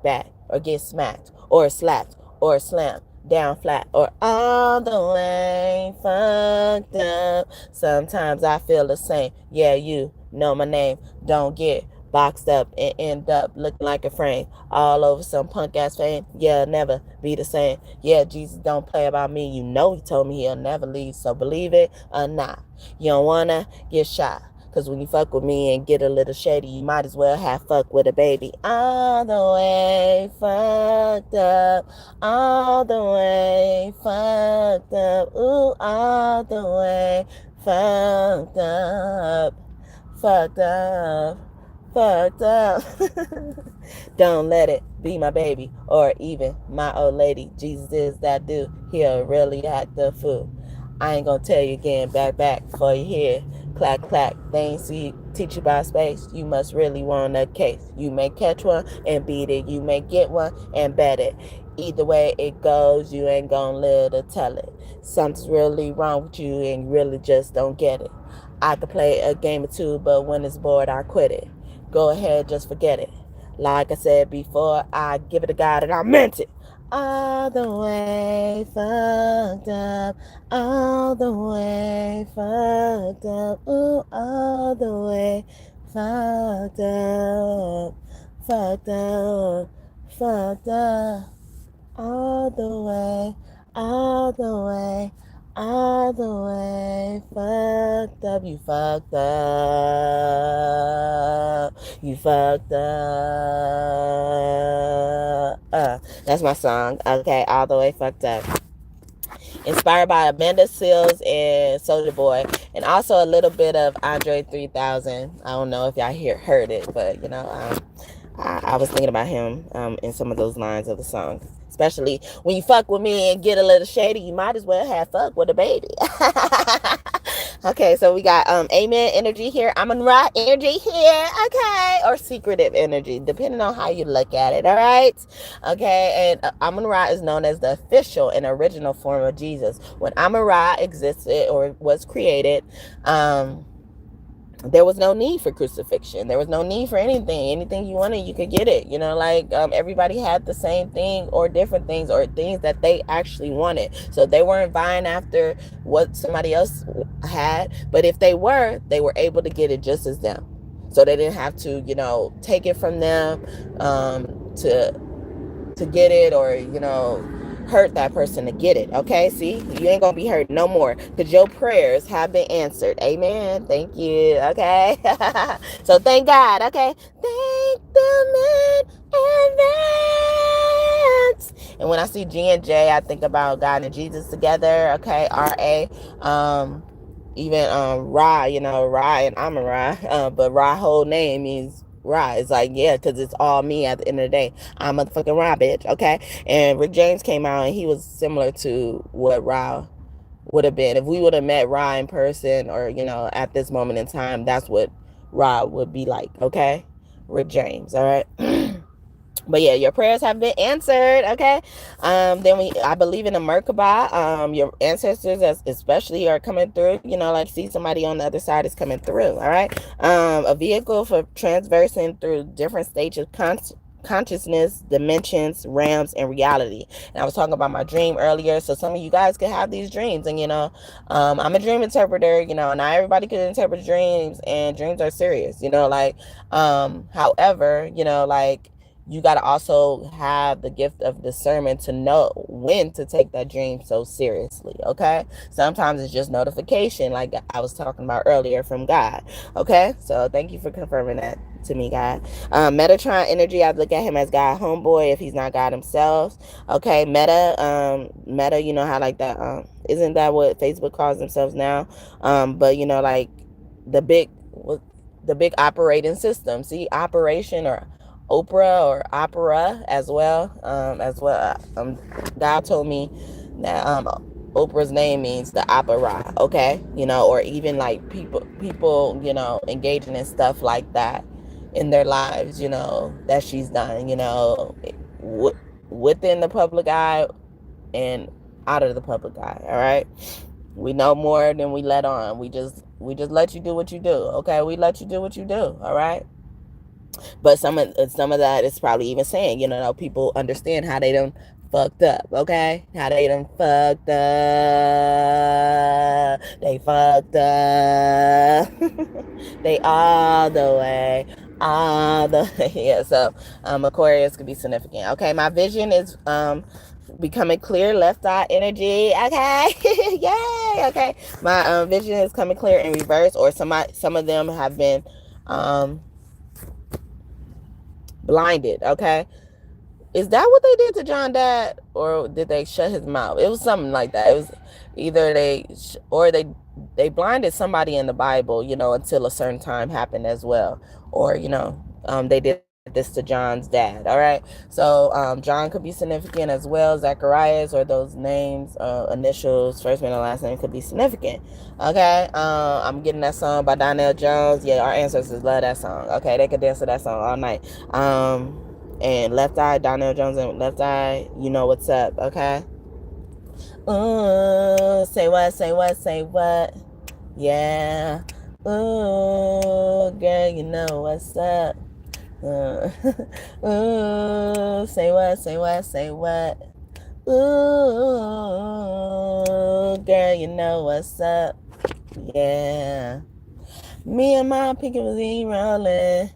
or get smacked or slapped or slammed down flat or all the way fucked up. Sometimes I feel the same. Yeah, you know my name. Don't get boxed up and end up looking like a frame all over some punk ass fame. Yeah, never be the same. Yeah, Jesus don't play about me. He told me he'll never leave, so believe it or not. You don't wanna get shot, cause when you fuck with me and get a little shady, you might as well have fuck with a baby. All the way fucked up, all the way fucked up, ooh, all the way fucked up, fucked up. Fucked up. Don't let it be my baby or even my old lady. Jesus is that dude. He'll really act the fool. I ain't gonna tell you again. Back before you hear clack clack. Things you teach you about space. You must really want a case. You may catch one and beat it. You may get one and bet it. Either way it goes, you ain't gonna live to tell it. Something's really wrong with you and you really just don't get it. I could play a game or two, but when it's bored, I quit it. Go ahead, just forget it. Like I said before, I give it to God and I meant it. All the way fucked up, all the way fucked up, ooh, all the way fucked up, fucked up, fucked up, all the way, all the way, all the way fucked up. You fucked up. You fucked up. That's my song. Okay, all the way fucked up. Inspired by Amanda Seales and Soulja Boy, and also a little bit of Andre 3000. I don't know if y'all heard it, but I was thinking about him in some of those lines of the song. Especially when you fuck with me and get a little shady, you might as well have fuck with a baby. Okay, so we got amen energy here, Amun Ra energy here, okay, or secretive energy, depending on how you look at it. All right, okay, and Amun Ra is known as the official and original form of Jesus. When Amun Ra existed or was created, there was no need for crucifixion. There was no need for anything you wanted, you could get it. Everybody had the same thing or different things or things that they actually wanted. So they weren't vying after what somebody else had, but if they were able to get it just as them. So they didn't have to take it from them to get it, or hurt that person to get it. Okay, see, you ain't gonna be hurt no more because your prayers have been answered. Amen. Thank you. Okay. So thank God. Okay, thank the man advance. And when I see G and J, I think about God and Jesus together. Okay, R-A. Even Ra, Ra and Amun Ra, but Ra whole name means Ra. It's like, yeah, because it's all me at the end of the day. I'm motherfucking Ra, bitch, okay? And Rick James came out and he was similar to what Ra would have been. If we would have met Ra in person, or, at this moment in time, that's what Ra would be like, okay? Rick James, all right? But yeah, your prayers have been answered. Okay. Then I believe in a Merkaba. Your ancestors especially are coming through. Like see somebody on the other side is coming through. All right. A vehicle for transversing through different stages of consciousness, dimensions, realms, and reality. And I was talking about my dream earlier, so some of you guys could have these dreams. And I'm a dream interpreter. Not everybody can interpret dreams, and dreams are serious. However, like, you got to also have the gift of discernment to know when to take that dream so seriously, okay? Sometimes it's just notification, like I was talking about earlier, from God, okay? So thank you for confirming that to me, God. Metatron energy, I look at him as God homeboy if he's not God himself, okay? Meta, you know how like that, isn't that what Facebook calls themselves now? But like the big, the big operating system, see, operation, or Oprah, or opera as well. God told me that Oprah's name means the opera, okay? Or even like people, engaging in stuff like that in their lives, that she's done, within the public eye and out of the public eye, all right? We know more than we let on. We just let you do what you do, okay? We let you do what you do, all right? But some of that is probably even saying, people understand how they done fucked up, okay? How they done fucked up. They fucked up. They all the way. All the way. Yeah, so Aquarius could be significant. Okay, my vision is becoming clear, left eye energy. Okay. Yay. Okay. My vision is coming clear in reverse, or some of them have been blinded, okay? Is that what they did to John Dad, or did they shut his mouth? It was something like that. It was either they blinded somebody in the Bible, until a certain time happened as well, or they did this to John's dad. All right, so John could be significant as well. Zacharias, or those names, initials, first name and last name, could be significant. Okay, I'm getting that song by Donnell Jones. Yeah, our ancestors love that song. Okay, they could dance to that song all night. And Left Eye, Donnell Jones, and Left Eye, you know what's up, okay? Say what, say what, say what? Yeah. Ooh, girl, you know what's up. Ooh, say what, say what, say what? Ooh, girl, you know what's up. Yeah. Me and my pinky was rolling,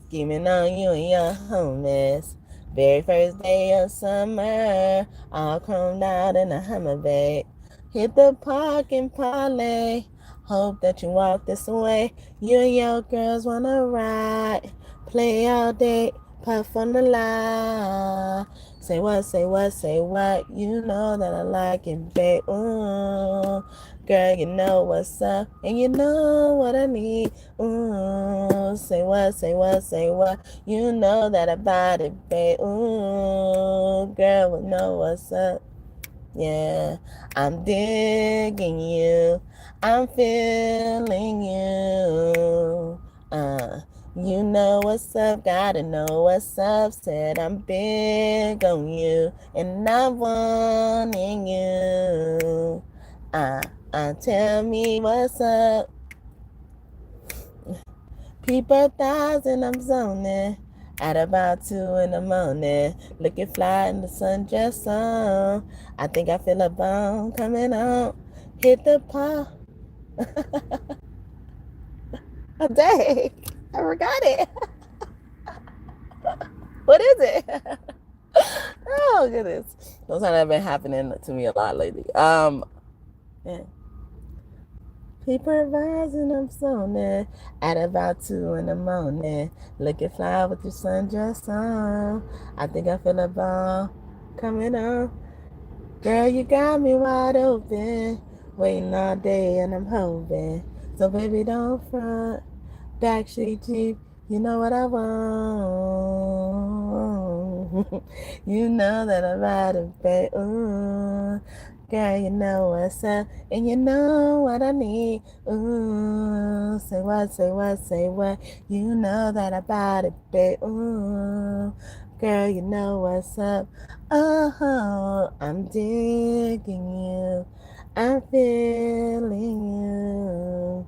scheming on you and your homies. Very first day of summer, all chromed out in a Hummer, babe. Hit the park and parlay. Hope that you walk this way. You and your girls wanna ride. Play all day, puff on the line. Say what, say what, say what. You know that I like it, babe. Ooh. Girl, you know what's up, and you know what I need. Ooh, say what, say what, say what. You know that about it, babe. Ooh, girl, we know what's up. Yeah, I'm digging you. I'm feeling you. You know what's up, gotta know what's up. Said I'm big on you, and I'm wanting you. Tell me what's up. People thousand, I'm zoning. At about 2 in the morning, looking fly in the sun just on. I think I feel a bone coming on. Hit the paw. Oh, dang, I forgot it. What is it? Oh goodness, those have been happening to me a lot lately. Yeah. People rising up zoning at about 2 in the morning, looking fly with your sundress on. I think I feel a ball coming on. Girl, you got me wide open, waiting all day and I'm hoping. So baby, don't front, backstreet Jeep, you know what I want. You know that I ride it, babe. Ooh. Girl, you know what's up, and you know what I need. Ooh, say what, say what, say what. You know that I bought it, babe. Ooh, girl, you know what's up. Oh, I'm digging you. I'm feeling you.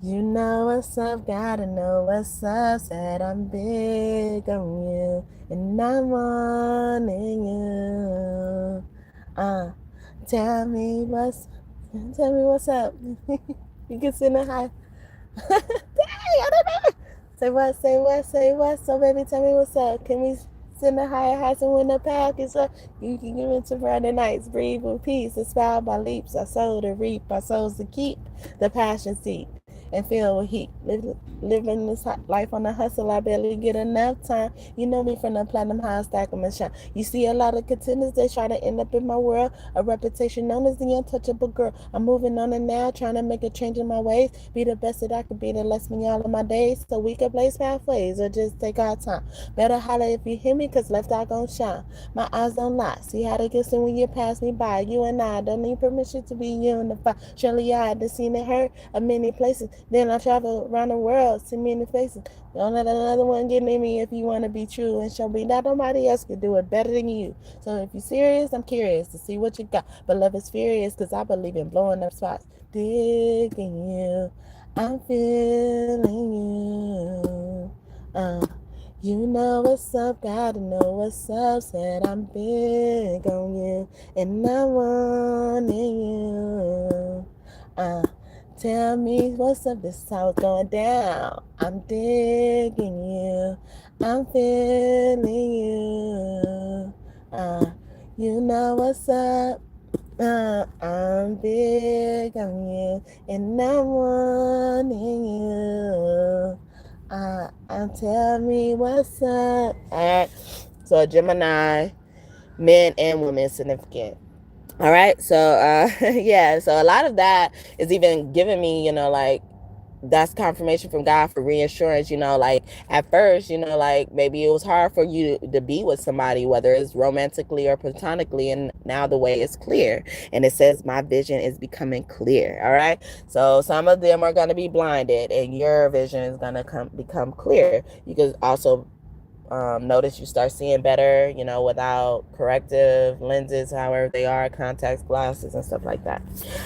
You know what's up, gotta know what's up. Said I'm big on you, and I'm wanting you. Tell me what's up. You can send a high. Dang, I don't know. Say what? So baby, tell me what's up. Can we send a higher heights and win the package up? You can give it to Friday nights. Breathe with peace. Inspired by leaps. Our soul to reap. Our souls to keep. The passion seat. And filled with heat. Living this life on the hustle, I barely get enough time. You know me from the platinum high stack of my shine. You see a lot of contenders, they try to end up in my world. A reputation known as the untouchable girl. I'm moving on and now, trying to make a change in my ways. Be the best that I could be, that lets me all of my days. So we can blaze pathways or just take our time. Better holler if you hear me, cause left eye gon' shine. My eyes don't lie. See how they glisten when you pass me by. You and I don't need permission to be unified. Surely I had to seen it hurt of many places. Then I travel around the world, see many faces. Don't let another one get near me if you want to be true and show me that nobody else can do it better than you. So if you're serious, I'm curious to see what you got. But love is furious because I believe in blowing up spots. Digging you, I'm feeling you. You know what's up, gotta know what's up. Said I'm big on you, and I wanting you. Tell me what's up, this is how it's going down. I'm digging you, I'm feeling you. You know what's up. I'm big on you, and I'm wanting you. Tell me what's up. Alright, so Gemini, men and women significant. All right, so yeah, so a lot of that is even giving me, like, that's confirmation from God for reassurance, like at first, like maybe it was hard for you to be with somebody, whether it's romantically or platonically, and now the way is clear. And it says my vision is becoming clear. All right, so some of them are going to be blinded and your vision is going to become clear. You can also notice you start seeing better, without corrective lenses, however they are, contacts, glasses, and stuff like that.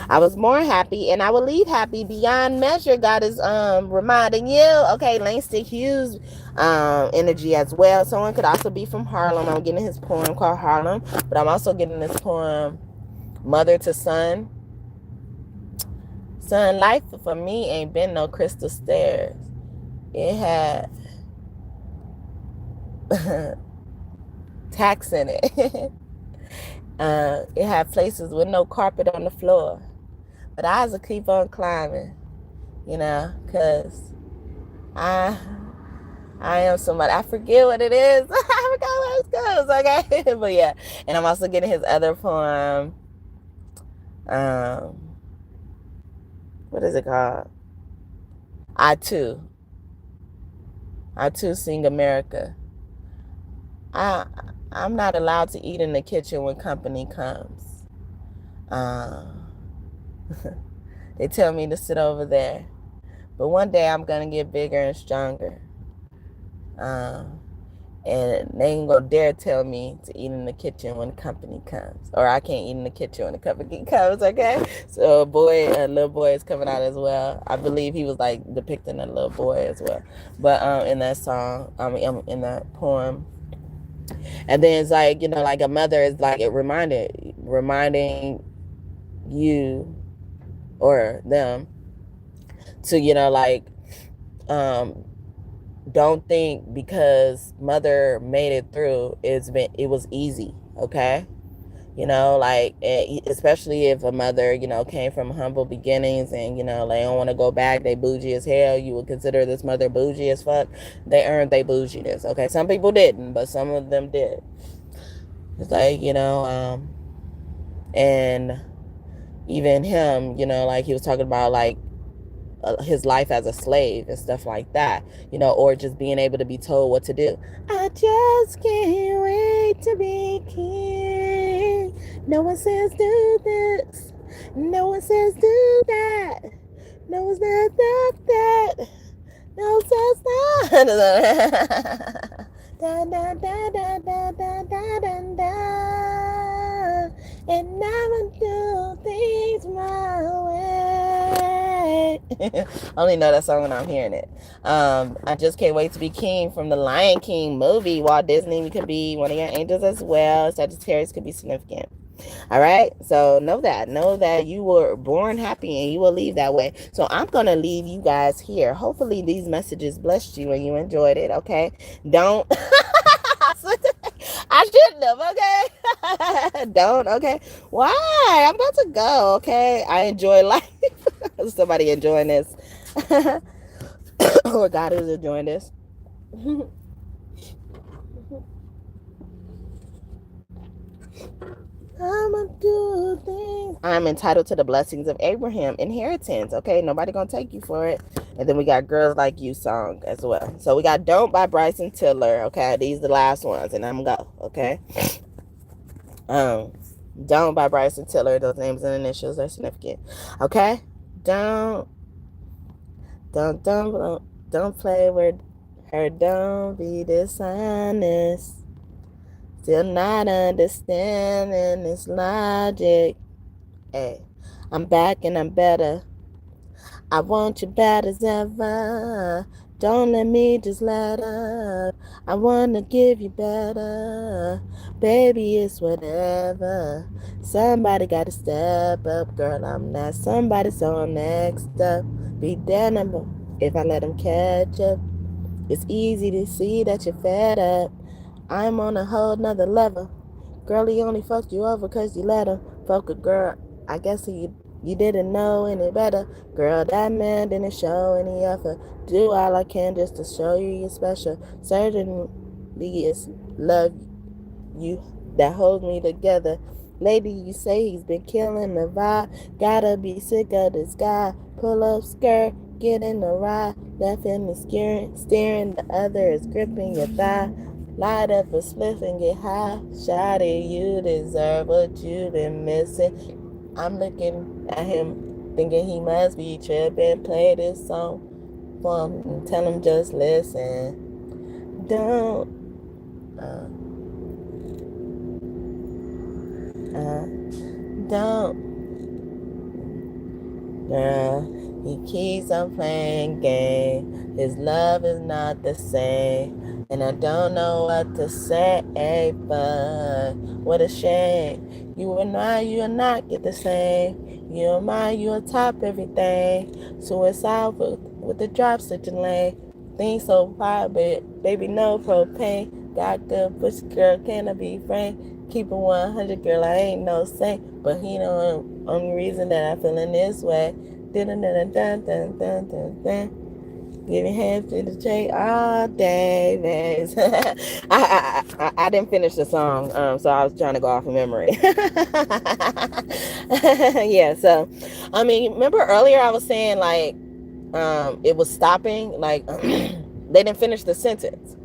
I was more happy, and I will leave happy beyond measure. God is reminding you. Okay, Langston Hughes energy as well. Someone could also be from Harlem. I'm getting his poem called Harlem, but I'm also getting this poem, Mother to Son. Son, life for me ain't been no crystal stairs. It had tax in it. It had places with no carpet on the floor, but I was to keep on climbing, because I am somebody. I forget what it is. I forgot where it goes. Okay, but yeah, and I'm also getting his other poem. What is it called? I too sing America. I'm not allowed to eat in the kitchen when company comes. They tell me to sit over there. But one day I'm going to get bigger and stronger. And they ain't going to dare tell me to eat in the kitchen when the company comes. Or I can't eat in the kitchen when the company comes, okay? So a little boy is coming out as well. I believe he was like depicting a little boy as well. But in that song, in that poem. And then it's like, like a mother is like it reminding you or them to, don't think because mother made it through, it was easy, okay? Especially if a mother, came from humble beginnings and, they don't want to go back, they bougie as hell, you would consider this mother bougie as fuck. They earned their bouginess, okay? Some people didn't, but some of them did. It's like, and even him, like he was talking about like his life as a slave and stuff like that, or just being able to be told what to do. I just can't wait to be king. No one says do this. No one says do that. No one says do that. No one says that. Da, da, da, da, da, da, da, da, da. And never do things my way. I only know that song when I'm hearing it. I just can't wait to be king from the Lion King movie. Walt Disney could be one of your angels as well. Sagittarius could be significant. All right. So know that you were born happy and you will leave that way. So I'm going to leave you guys here. Hopefully these messages blessed you and you enjoyed it. Okay. Don't. I shouldn't have. Okay. Don't. Okay. Why? I'm about to go. Okay. I enjoy life. Somebody enjoying this. Or God is enjoying this. I'ma do things. I'm entitled to the blessings of Abraham, inheritance. Okay, nobody gonna take you for it. And then we got Girls Like You song as well. So we got Don't by Bryson Tiller. Okay, these are the last ones, and I'm gonna go. Okay. Don't by Bryson Tiller. Those names and initials are significant. Okay. Don't play with her. Don't be dishonest. Still not understanding this logic. Hey, I'm back and I'm better. I want you bad as ever. Don't let me just let up. I wanna give you better. Baby, it's whatever. Somebody gotta step up, girl. I'm not somebody, so I'm next up. Be damned if I let them catch up. It's easy to see that you're fed up. I'm on a whole nother level. Girl, he only fucked you over cause you let him. Fuck a girl. I guess you didn't know any better. Girl, that man didn't show any effort. Do all I can just to show you you're special. Certainly it's love you that holds me together. Lady, you say he's been killing the vibe. Gotta be sick of this guy. Pull up skirt, get in the ride. Left hand is steering, the other is gripping your thigh. Light up a spliff and get high. Shawty, you deserve what you've been missing. I'm looking at him, thinking he must be tripping. Play this song for him and tell him just listen. Don't Girl, he keeps on playing game. His love is not the same. And I don't know what to say, but what a shame. You and I, you and not get the same. You and mine, you'll top everything. Suicide with the drop such a lane. Things so private, baby, no propane. Got good pussy, girl, can I be frank? Keep it 100, girl, I ain't no saint. But he know the only reason that I'm feeling this way. Dun dun dun dun dun dun dun. Giving hands to the chain all day, babes. I didn't finish the song, so I was trying to go off of memory. Yeah, so, I mean, remember earlier I was saying, like, it was stopping, like, they didn't finish the sentence.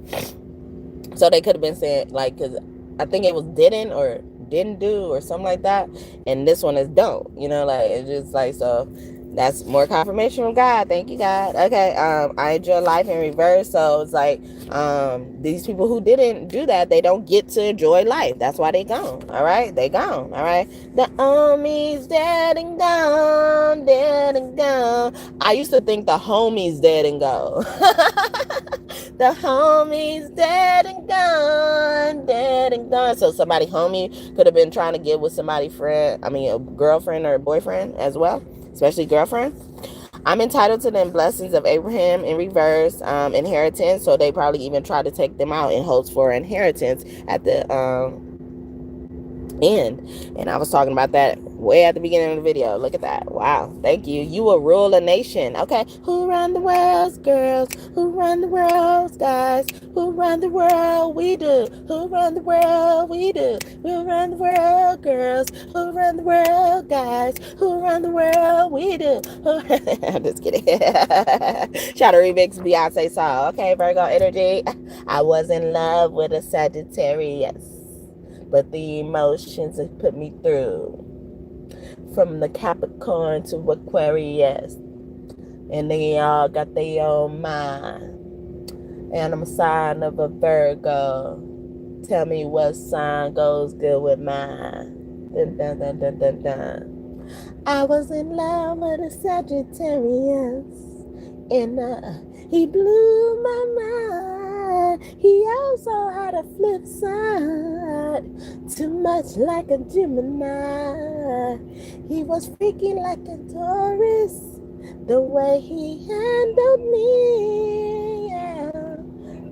So they could have been saying, like, because I think it was didn't do or something like that. And this one is don't, like, it's just like, so that's more confirmation from God. Thank you, God. Okay. I enjoy life in reverse. So it's like, these people who didn't do that, they don't get to enjoy life. That's why they gone. All right. They gone. All right. The homies dead and gone, dead and gone. I used to think the homies dead and gone. The homies dead and gone, dead and gone. So somebody homie could have been trying to get with somebody a girlfriend or a boyfriend as well, especially girlfriend. I'm entitled to them blessings of Abraham in reverse, inheritance. So they probably even tried to take them out in hopes for inheritance at the end. And I was talking about that way at the beginning of the video. Look at that. Wow. Thank you. You will rule a nation. Okay. Who run the world, girls? Who run the world, guys? Who run the world? We do. Who run the world? We do. Who run the world, girls? Who run the world, guys? Who run the world? We do. I'm just kidding. Try to remix Beyonce song. Okay, Virgo energy. I was in love with a Sagittarius, but the emotions have put me through. From the Capricorn to Aquarius. And they all got their own mind. And I'm a sign of a Virgo. Tell me what sign goes good with mine. Dun, dun, dun, dun, dun, dun. I was in love with a Sagittarius, and he blew my mind. He also had a flip side, too much like a Gemini. He was freaky like a Taurus, the way he handled me. Yeah.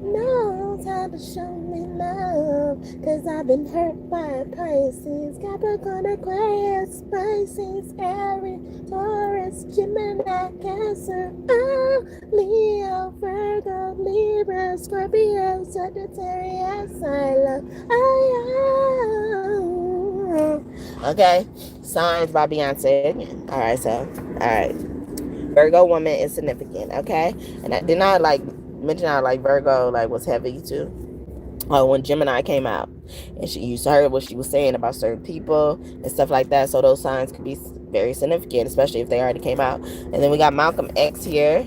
Knows how to show me love, 'cause I've been hurt by a Pisces, Capricorn, Aquarius, Pisces, Aries, Taurus, Gemini, Cancer, Leo, Virgo, Libra, Scorpio, Sagittarius, I love, Okay, Signs by Beyonce. Alright. Virgo woman is significant, okay? And I did not mention how Virgo was heavy too. When Gemini came out, and you heard what she was saying about certain people and stuff like that. So those signs could be very significant, especially if they already came out. And then we got Malcolm X here.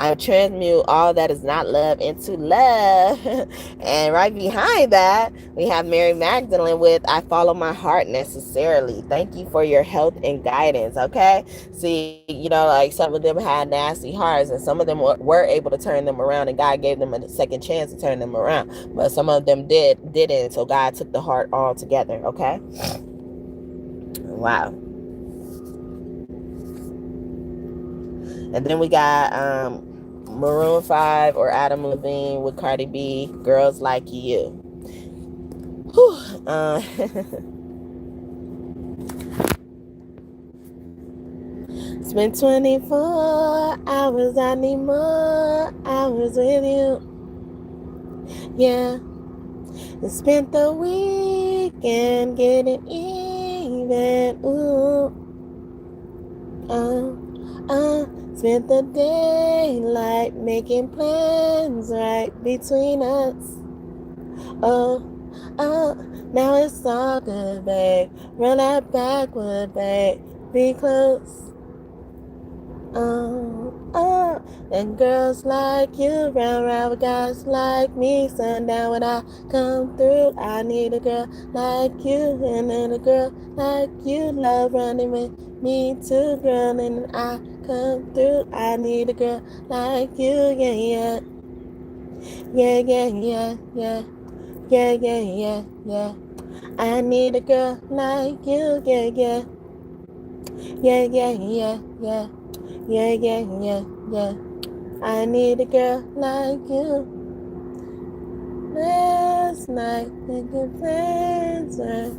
I transmute all that is not love into love. And right behind that, we have Mary Magdalene with I follow my heart necessarily. Thank you for your help and guidance, okay? See, some of them had nasty hearts, and some of them were able to turn them around, and God gave them a second chance to turn them around. But some of them didn't, so God took the heart all together, okay? Wow. And then we got Maroon 5 or Adam Levine with Cardi B, Girls Like You. Spent 24 hours, I need more hours with you. Yeah. And spent the weekend getting even. Ooh. Spent the daylight making plans right between us. Now it's all good, babe. Run that backward, babe. Be close. And girls like you round round with guys like me. Sundown when I come through, I need a girl like you, and then a girl like you. Love running with me too, girl, and I come through, I need a girl like you. Yeah. I need a girl like you. Yeah. I need a girl like you. Last night, making plans right.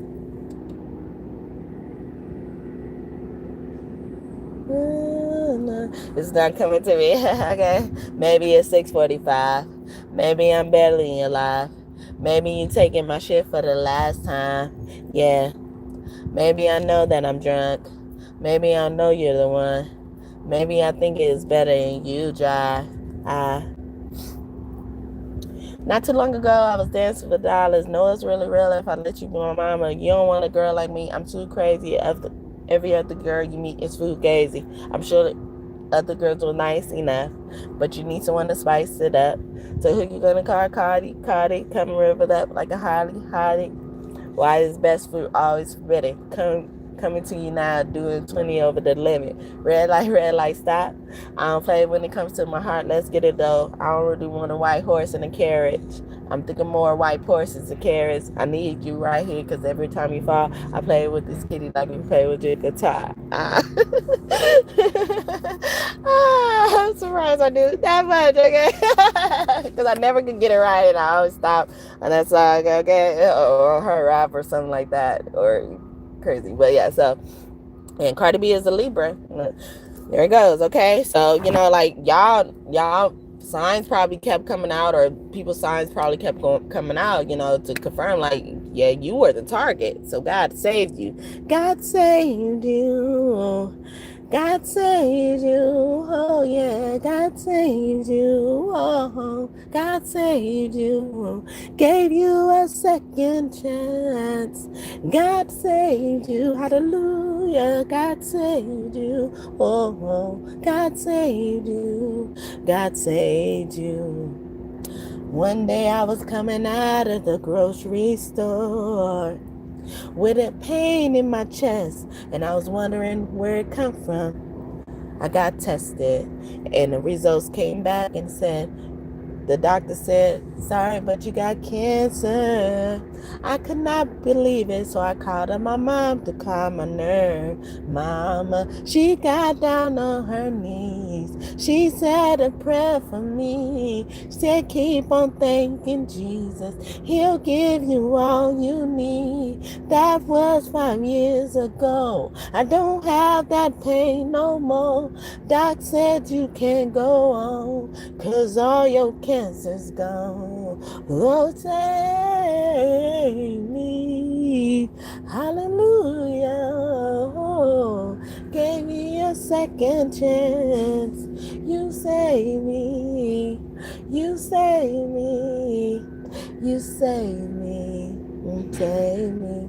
It's not coming to me. Okay. Maybe it's 6:45. Maybe I'm barely alive. Maybe you taking my shit for the last time. Yeah. Maybe I know that I'm drunk. Maybe I know you're the one. Maybe I think it's better than you drive. Not too long ago, I was dancing for dollars. No, it's really real if I let you be my mama. You don't want a girl like me. I'm too crazy. Every other girl you meet is fugazi. I'm sure other girls were nice enough, but you need someone to spice it up. So who you gonna call? Cardi, come river up like a Holly. Why is best food always forbidden? Coming to you now, doing 20 over the limit. Red light, stop. I don't play when it comes to my heart. Let's get it though. I don't really want a white horse and a carriage. I'm thinking more white horses and carrots. I need you right here, because every time you fall, I play with this kitty like you play with your guitar. I'm surprised I do that much, okay? Because I never could get it right, and I always stop on that song, okay? Or her rap or something like that, or crazy. But yeah, so, and Cardi B is a Libra. There it goes, okay? So, y'all signs probably kept coming out, or people's signs probably kept coming out, to confirm, yeah, you were the target. So God saved you. God saved you. God saved you. Oh, yeah. God saved you. Oh, God saved you. Gave you a second chance. God saved you. Hallelujah. God saved you. Oh, God saved you. God saved you. One day I was coming out of the grocery store. with a pain in my chest, and I was wondering where it come from. I got tested, and the results came back and said, the doctor said, sorry, but you got cancer. I could not believe it, so I called up my mom to calm my nerve. Mama, she got down on her knees. She said a prayer for me. She said, keep on thanking Jesus. He'll give you all you need. That was 5 years ago. I don't have that pain no more. Doc said you can go on, 'cause all your cancer's gone. Oh, save me. Hallelujah. Oh, gave me a second chance. You save me. You save me. You save me. You save me.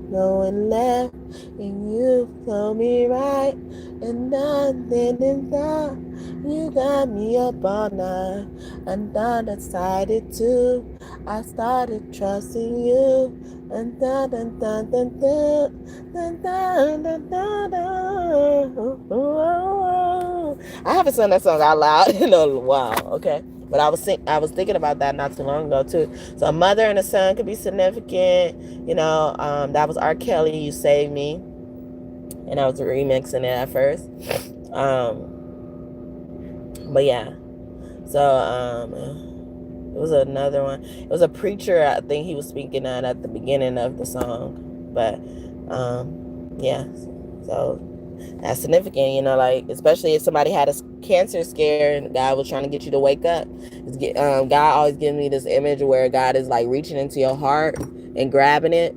No one left, and you told me right, and nothing is done. You got me up all night, and I decided to. I started trusting you, and da da da da da da da da da da. I haven't sung that song out loud in a while, okay? But I was thinking about that not too long ago too. So a mother and a son could be significant. You know, that was R. Kelly, You Saved Me, and I was remixing it at first. But yeah, so it was another one. It was a preacher, I think he was speaking at the beginning of the song. But yeah, so that's significant, you know, like, especially if somebody had a cancer scare and God was trying to get you to wake up. God always gives me this image where God is like reaching into your heart and grabbing it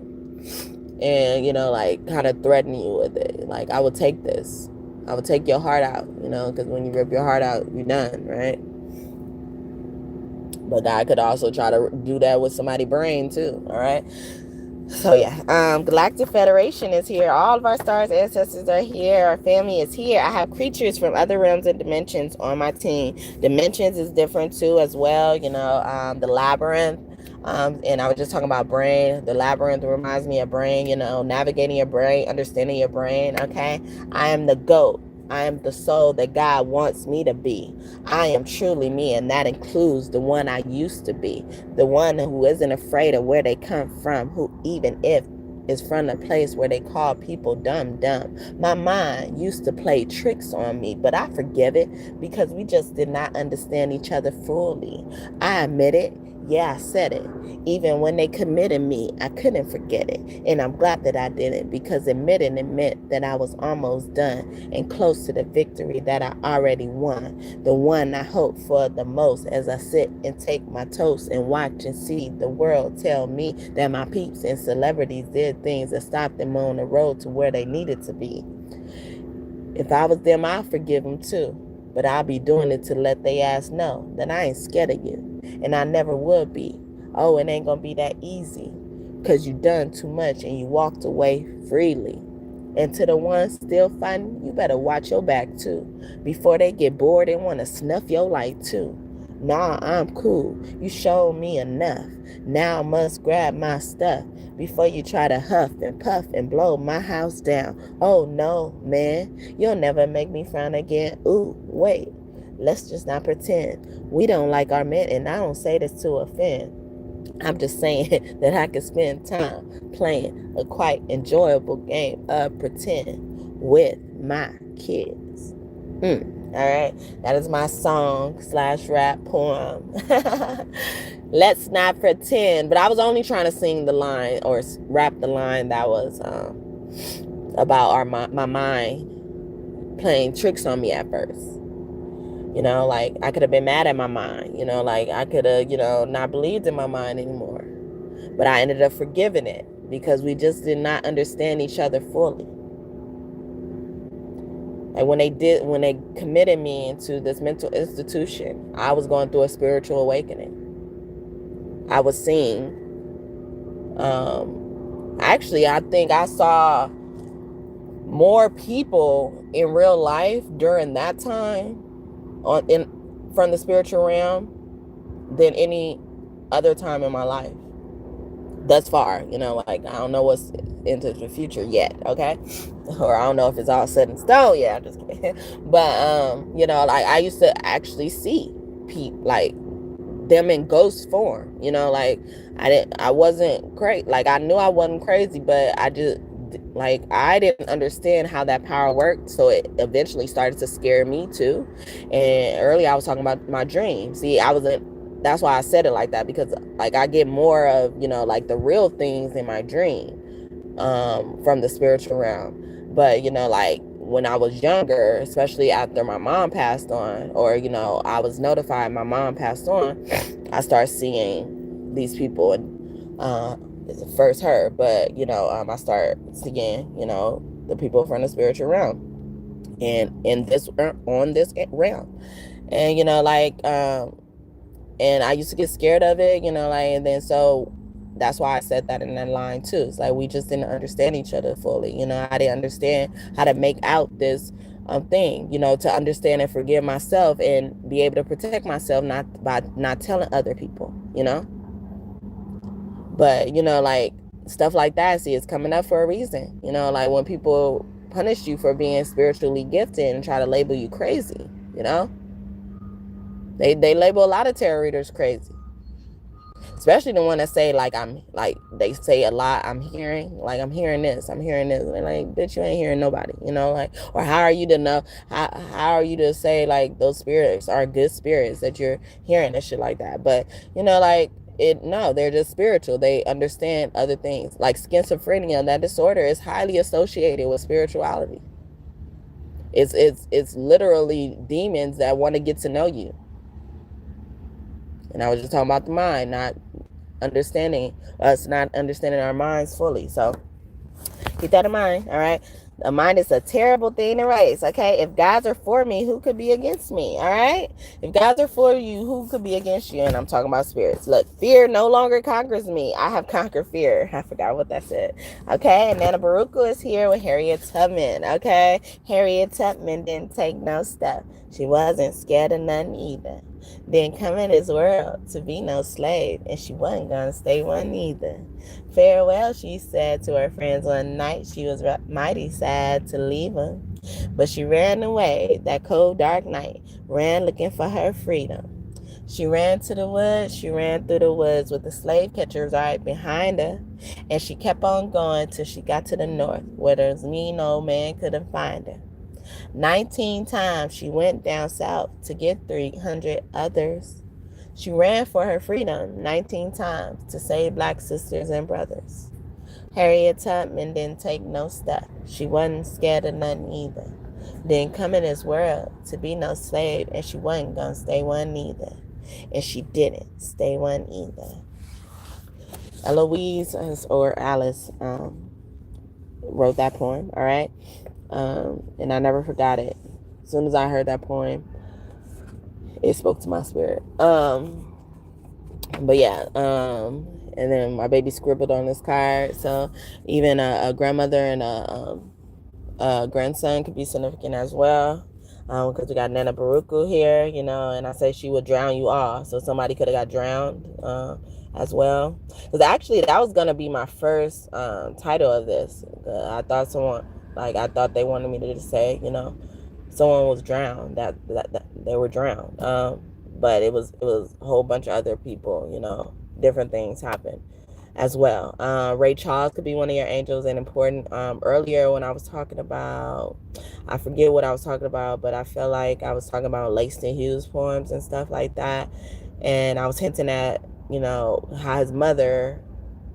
and, you know, like kind of threatening you with it. Like, I will take this. I will take your heart out, you know, because when you rip your heart out, you're done, right? But God could also try to do that with somebody's brain too, all right? So yeah, Galactic Federation is here. All of our stars, ancestors are here. Our family is here. I have creatures from other realms and dimensions on my team. Dimensions is different too as well. You know, the labyrinth. And I was just talking about brain. The labyrinth reminds me of brain, you know, navigating your brain, understanding your brain, okay? I am the GOAT. I am the soul that God wants me to be. I am truly me, and that includes the one I used to be, the one who isn't afraid of where they come from, who even if is from a place where they call people dumb. My mind used to play tricks on me, but I forgive it because we just did not understand each other fully. I admit it. Yeah, I said it. Even when they committed me, I couldn't forget it. And I'm glad that I didn't, because admitting it meant that I was almost done and close to the victory that I already won. The one I hope for the most as I sit and take my toast and watch and see the world tell me that my peeps and celebrities did things that stopped them on the road to where they needed to be. If I was them, I'd forgive them too. But I'll be doing it to let they ass know that I ain't scared of you. And I never would be. Oh, it ain't gonna be that easy, because you done too much and you walked away freely. And to the ones still fighting, you better watch your back too, before they get bored and want to snuff your light too. Nah, I'm cool. You showed me enough. Now I must grab my stuff before you try to huff and puff and blow my house down. Oh no, man, you'll never make me frown again. Ooh, wait. Let's just not pretend we don't like our men, and I don't say this to offend. I'm just saying that I could spend time playing a quite enjoyable game of pretend with my kids. All right, that is my song / rap poem. Let's not pretend. But I was only trying to sing the line or rap the line that was about my mind playing tricks on me at first. You know, like, I could have been mad at my mind. You know, like, I could have, you know, not believed in my mind anymore. But I ended up forgiving it because we just did not understand each other fully. And when they committed me into this mental institution, I was going through a spiritual awakening. I was seeing, actually, I think I saw more people in real life during that time from the spiritual realm than any other time in my life. thus far, like I don't know what's into the future yet, okay? Or I don't know if it's all set in stone yet. I'm just kidding. But like I used to actually see people like them in ghost form, like I wasn't crazy. Like I knew I wasn't crazy, but I just like I didn't understand how that power worked, so it eventually started to scare me too. And earlier I was talking about my dream. See, I wasn't that's why I said it like that, because like I get more of like the real things in my dream from the spiritual realm. But like when I was younger, especially after my mom passed on, or I was notified my mom passed on, I started seeing these people. And first her, but I started seeing the people from the spiritual realm, and in this on this realm. And and I used to get scared of it, and then so that's why I said that in that line too. It's like we just didn't understand each other fully. I didn't understand how to make out this thing, to understand and forgive myself and be able to protect myself, not by not telling other people, But like stuff like that, see, it's coming up for a reason. Like when people punish you for being spiritually gifted and try to label you crazy, they label a lot of tarot readers crazy. Especially the one that say they say a lot, I'm hearing this, and they're like, bitch, you ain't hearing nobody, like, or how are you to know, how are you to say like those spirits are good spirits that you're hearing and shit like that? But like no, they're just spiritual. They understand other things. Like schizophrenia, that disorder is highly associated with spirituality. It's literally demons that want to get to know you. And I was just talking about the mind, not understanding our minds fully. So keep that in mind, all right? The mind is a terrible thing to raise, okay? If gods are for me, who could be against me, all right? If gods are for you, who could be against you? And I'm talking about spirits. Look, fear no longer conquers me. I have conquered fear. I forgot what that said. Okay, and Nana Baruchu is here with Harriet Tubman, okay? Harriet Tubman didn't take no step. She wasn't scared of none either. Didn't come in this world to be no slave, and she wasn't gonna stay one either. Farewell, she said to her friends one night. She was mighty sad to leave them, but she ran away that cold, dark night, ran looking for her freedom. She ran to the woods, she ran through the woods with the slave catchers right behind her, and she kept on going till she got to the north, where the mean old man couldn't find her. 19 times she went down south to get 300 others. She ran for her freedom 19 times to save black sisters and brothers. Harriet Tubman didn't take no step. She wasn't scared of nothing either. Didn't come in this world to be no slave, and she wasn't gonna stay one either. And she didn't stay one either. Eloise, or Alice, wrote that poem, all right? And I never forgot it. As soon as I heard that poem, it spoke to my spirit. But yeah, and then my baby scribbled on this card. So even a grandmother and a grandson could be significant as well. Because we got Nana Baruchu here, and I say she would drown you all. So somebody could have got drowned as well. Because actually, that was going to be my first title of this. I thought they wanted me to just say, someone was drowned, that they were drowned. But it was a whole bunch of other people, different things happened as well. Ray Charles could be one of your angels and important. Earlier when I was talking about, I forget what I was talking about, but I feel like I was talking about Langston Hughes poems and stuff like that. And I was hinting at, how his mother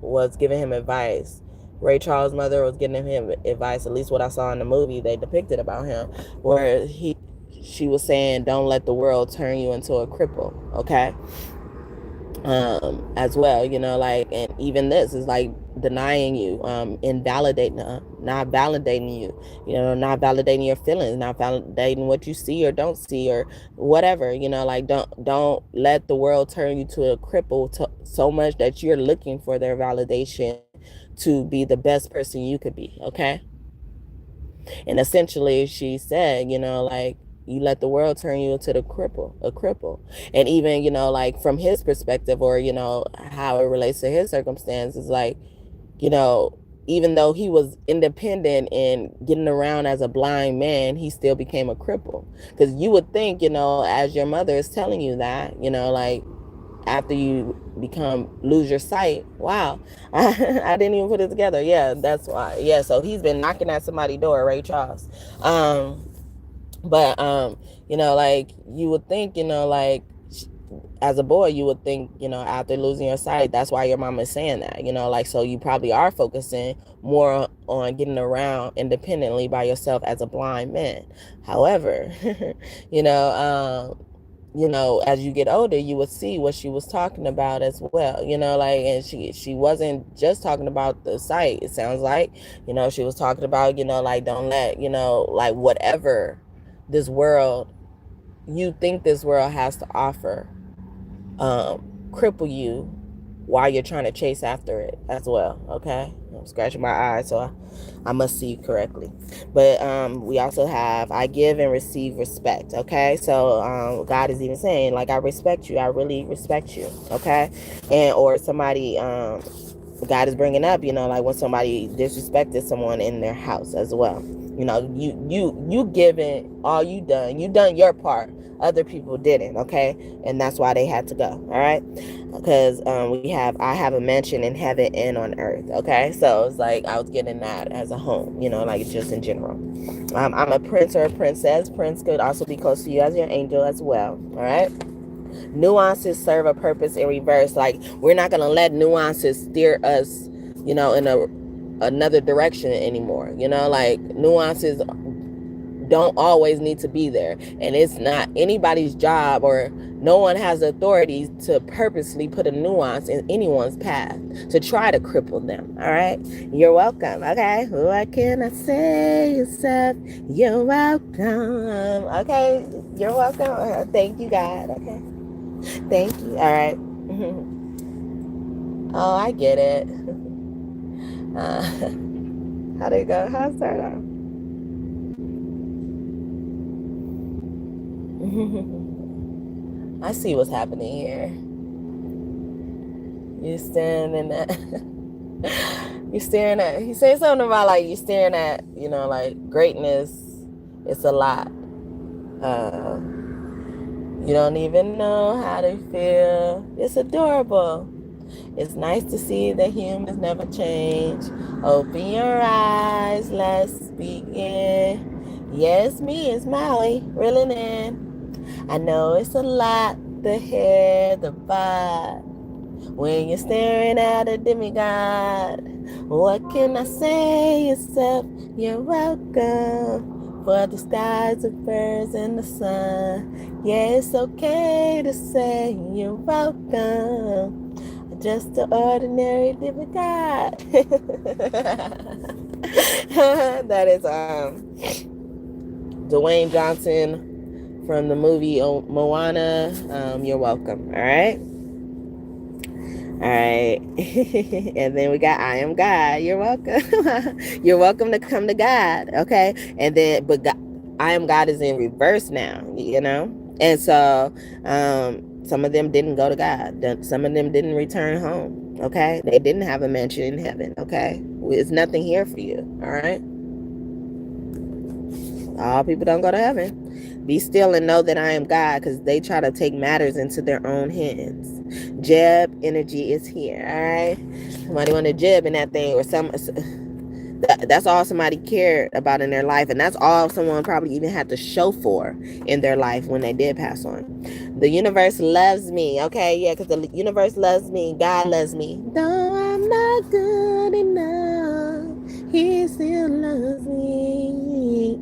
was giving him advice. Ray Charles' mother was giving him advice, at least what I saw in the movie they depicted about him, where she was saying, don't let the world turn you into a cripple, okay? As well, and even this is like denying you, invalidating, not validating you, not validating your feelings, not validating what you see or don't see or whatever, don't let the world turn you to a cripple so much that you're looking for their validation to be the best person you could be, okay? And essentially she said, you let the world turn you into a cripple. And even, like from his perspective, or, how it relates to his circumstances, like, even though he was independent and getting around as a blind man, he still became a cripple. Because you would think, as your mother is telling you that, like, after you lose your sight, wow, I didn't even put it together. Yeah, that's why. Yeah, so he's been knocking at somebody's door, Ray Charles. But like, you would think, like, as a boy, you would think, after losing your sight, that's why your mom is saying that, like, so you probably are focusing more on getting around independently by yourself as a blind man. However, as you get older, you would see what she was talking about as well, like, and she wasn't just talking about the sight. It sounds like, she was talking about, like, don't let, like, whatever this world, you think this world has to offer, cripple you while you're trying to chase after it as well. Okay, I'm scratching my eye, so I must see correctly. But we also have, I give and receive respect. Okay, so God is even saying, like, I respect you, I really respect you. Okay, and or somebody, God is bringing up, like, when somebody disrespected someone in their house as well. You given all you done your part. Other people didn't. Okay, and that's why they had to go. All right, because I have a mansion in heaven and on earth. Okay, so it's like I was getting that as a home. Like, just in general. I'm a prince or a princess. Prince could also be close to you as your angel as well. All right. Nuances serve a purpose in reverse. Like, we're not gonna let nuances steer us, in another direction anymore. Like, nuances don't always need to be there, and it's not anybody's job, or no one has the authority to purposely put a nuance in anyone's path to try to cripple them. All right, you're welcome. Okay, what can I say except you're welcome? Okay, you're welcome. Thank you, God. Okay, thank you. All right. Oh, I get it. How'd it go? How's that off? I see what's happening here. You're staring in that. You're staring at. He said something about, like, you're staring at, like, greatness. It's a lot. You don't even know how to feel. It's adorable. It's nice to see that humans never change. Open your eyes. Let's begin. Yes, me, it's Maui. Reeling in. I know it's a lot, the hair, the vibe. When you're staring at a demigod, what can I say except you're welcome? For the skies, the birds, and the sun. Yeah, it's okay to say you're welcome. Just an ordinary demigod. That is Dwayne Johnson from the movie Moana. You're welcome. All right. All right. And then we got I am God. You're welcome. You're welcome to come to God. Okay. And then, but God, I am God is in reverse now, And so some of them didn't go to God. Some of them didn't return home. Okay. They didn't have a mansion in heaven. Okay. There's nothing here for you. All right. All people don't go to heaven. Be still and know that I am God, because they try to take matters into their own hands. Jeb energy is here. All right. Somebody want to jeb in that thing, or that's all somebody cared about in their life, and that's all someone probably even had to show for in their life when they did pass on. The universe loves me. Okay, yeah, because the universe loves me. God loves me. Though I'm not good enough, He still loves me.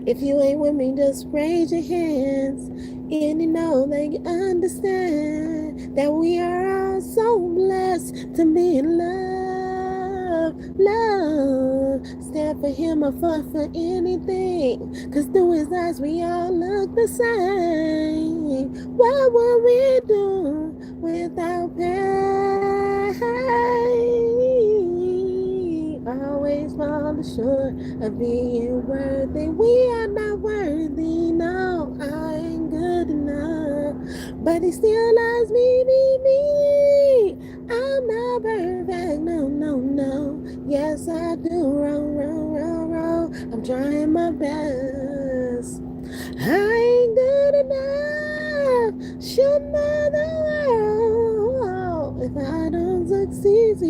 If you ain't with me, just raise your hands, and you know that you understand that we are all so blessed to be in love. Love, stand for Him or fight for anything, cause through His eyes we all look the same. What would we do without pain? Always fall short of being worthy. We are not worthy, no. but he still loves me. I'm not perfect, no. Yes, I do wrong. I'm trying my best. I ain't good enough. Show me the world. If I don't succeed,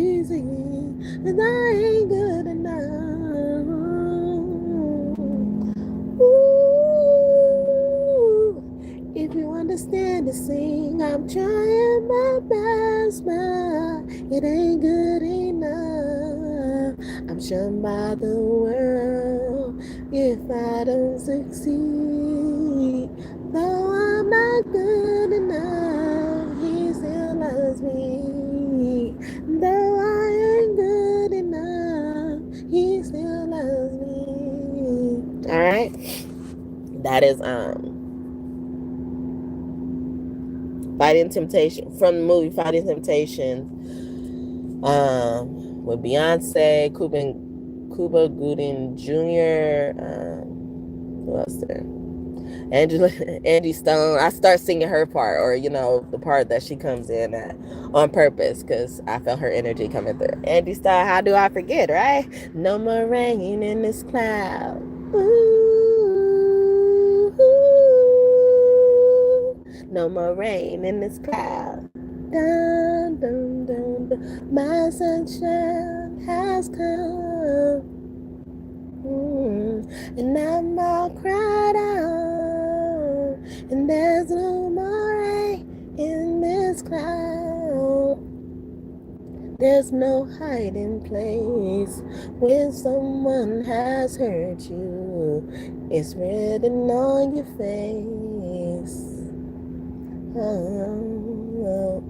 then I ain't good enough. Ooh, if you understand the sing, I'm trying my best, but it ain't good enough. I'm shunned by the world if I don't succeed. Though I'm not good enough, he still loves me. Though I ain't good enough, he still loves me. All right, that is Fighting Temptation, from the movie Fighting Temptation, with Beyonce, Cuba Gooding Jr. Who else there? Angie Stone. I start singing her part, or the part that she comes in at on purpose, because I felt her energy coming through. Angie Stone, how do I forget, right? No more rain in this cloud. Ooh, no more rain in this cloud. Dun, dun, dun, dun. My sunshine has come. And I'm all cried out, and there's no more rain in this cloud. There's no hiding place when someone has hurt you. It's written on your face. Oh.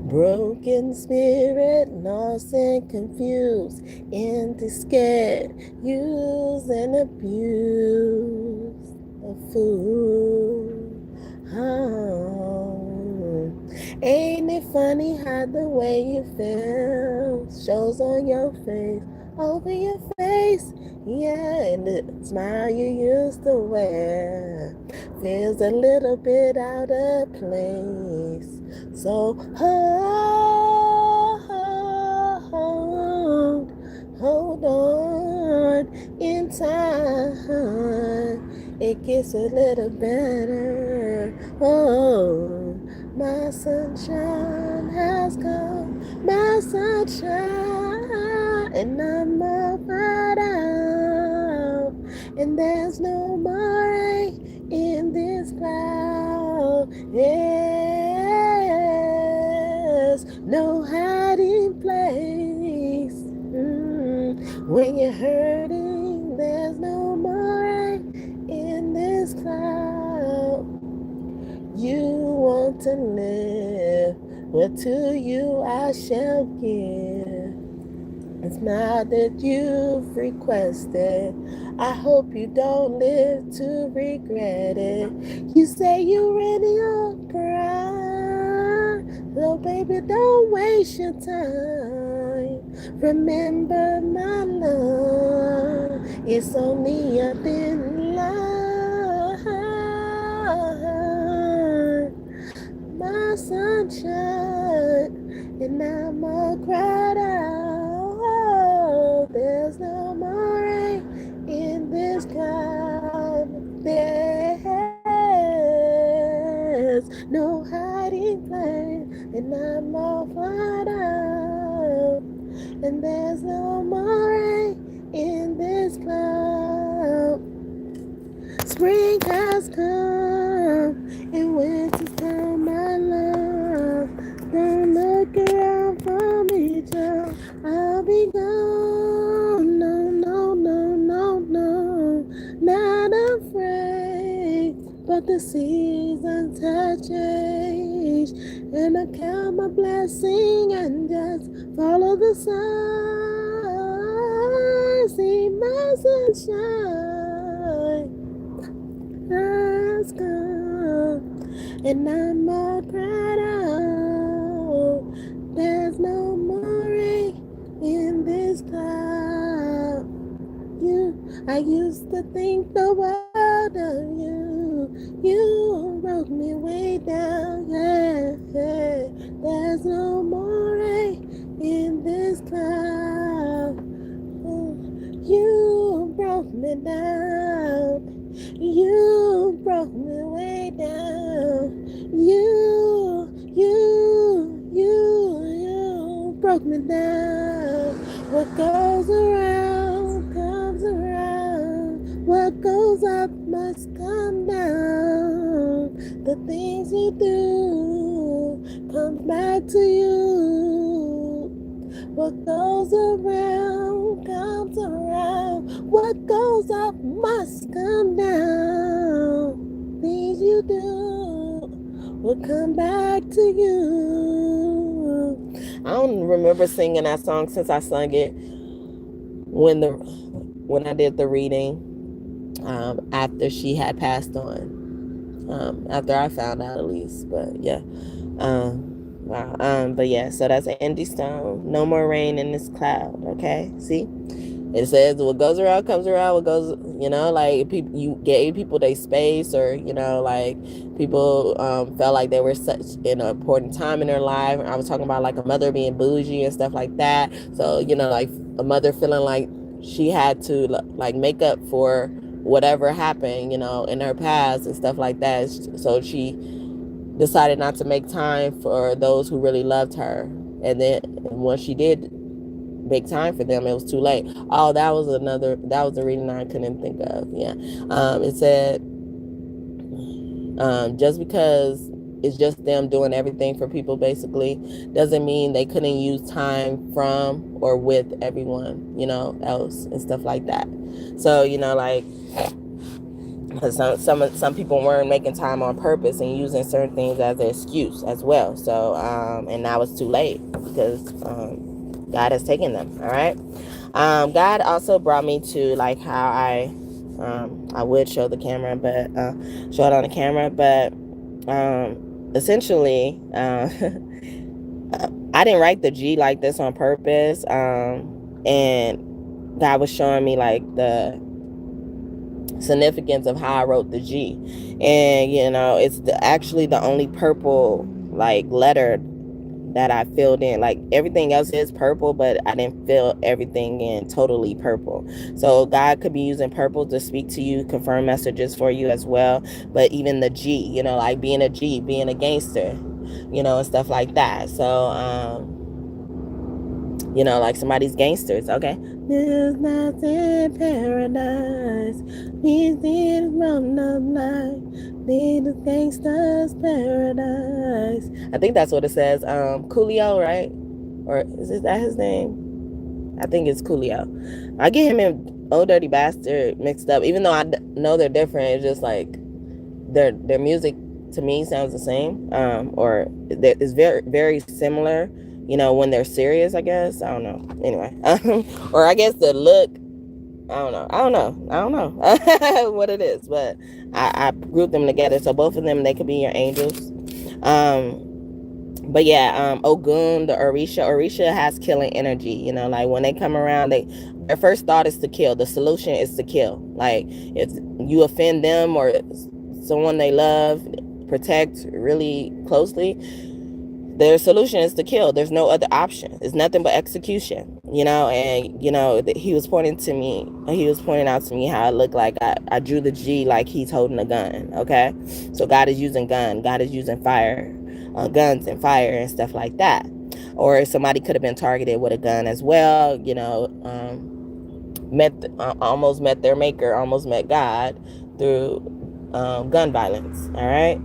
Broken spirit, lost and confused, empty, scared, used and abused, a fool. Oh. Ain't it funny how the way you feel shows on your face, over your face? Yeah, and the smile you used to wear feels a little bit out of place. So hold on in time. It gets a little better. Oh, my sunshine has come, my sunshine, and I'm all right out. And there's no more rain in this cloud. Yes, no hiding place. When you're hurting, there's no more rain in this cloud. You want to live, well, to you I shall give. It's not that you've requested. I hope you don't live to regret it. You say you're ready to cry. Well, baby, don't waste your time. Remember my love, it's only a thin line. My sunshine, and I'm all cried out. There's no more rain in this cloud. There's no hiding place, and I'm all cried out. And there's no more rain in this cloud. Spring has come, and winter's come, my love. Don't look around for me, child. I'll be gone. No, not afraid. But the seasons have changed, and I count my blessing and just follow the sun. See my sunshine has come, and I'm all cried out. There's no more rain in this cloud. I used to think the world of you. You broke me way down, yeah, yeah. There's no more rain in this cloud. You broke me down. You broke me way down. You broke me down. What goes around comes around. What goes up must come down. The things you do come back to you. What goes around comes around. What goes up must come down. Things you do will come back to you. I don't remember singing that song since I sung it when I did the reading after she had passed on. After I found out, at least. But yeah. Wow. But yeah, so that's an Indy Stone. No more rain in this cloud. Okay, see, it says what goes around comes around. What goes, like people, you gave people their space, or like people felt like they were such in an important time in their life. I was talking about like a mother being bougie and stuff like that. So like a mother feeling like she had to like make up for whatever happened, in her past and stuff like that. So she decided not to make time for those who really loved her. And then once she did make time for them, it was too late. Oh, that was the reading I couldn't think of. Yeah. It said, just because it's just them doing everything for people basically doesn't mean they couldn't use time from or with everyone, else and stuff like that. So, like, some people weren't making time on purpose and using certain things as an excuse as well. So and now it's too late because God has taken them. All right. God also brought me to like how I would show the camera, but show it on the camera, but essentially I didn't write the G like this on purpose, and God was showing me like the significance of how I wrote the G. And it's actually the only purple like letter that I filled in. Like everything else is purple, but I didn't fill everything in totally purple. So God could be using purple to speak to you, confirm messages for you as well. But even the G, like being a G, being a gangster, and stuff like that. So like somebody's gangsters, okay? There's nothing paradise. These things from the night. These gangsters paradise. I think that's what it says. Coolio, right? Or is that his name? I think it's Coolio. I get him and Old Dirty Bastard mixed up, even though I know they're different. It's just like their music to me sounds the same, or it's very, very similar. When they're serious, I guess. I don't know. Anyway, or I guess the look. I don't know what it is, but I grouped them together. So both of them, they could be your angels. But yeah, Ogun, the Orisha has killing energy. Like when they come around, their first thought is to kill. The solution is to kill. Like if you offend them or someone they love, protect really closely, their solution is to kill. There's no other option. It's nothing but execution, and he was pointing out to me how it looked like I drew the G like he's holding a gun. Okay, so God is using God is using fire, guns and fire and stuff like that. Or somebody could have been targeted with a gun as well. Almost met their maker, almost met God through gun violence. All right.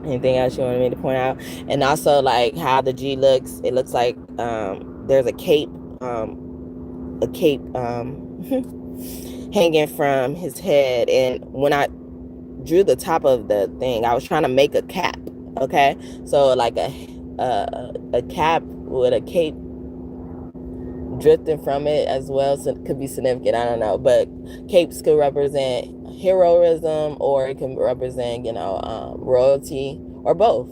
Anything else you wanted me to point out? And also like how the G looks. It looks like there's a cape hanging from his head. And when I drew the top of the thing, I was trying to make a cap. Okay, so like a cap with a cape drifting from it as well, so it could be significant. I don't know, but capes could represent heroism, or it can represent royalty, or both,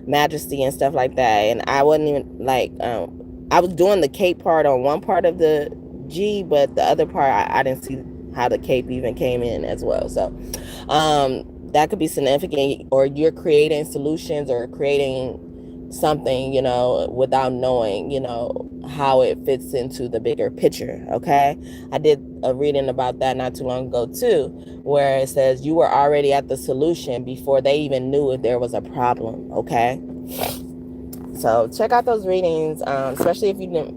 majesty and stuff like that. And I wasn't even like I was doing the cape part on one part of the G, but the other part I didn't see how the cape even came in as well. So that could be significant, or you're creating solutions or creating something, you know, without knowing, you know, how it fits into the bigger picture. Okay, I did a reading about that not too long ago too, where it says you were already at the solution before they even knew if there was a problem. Okay, so check out those readings, especially if you didn't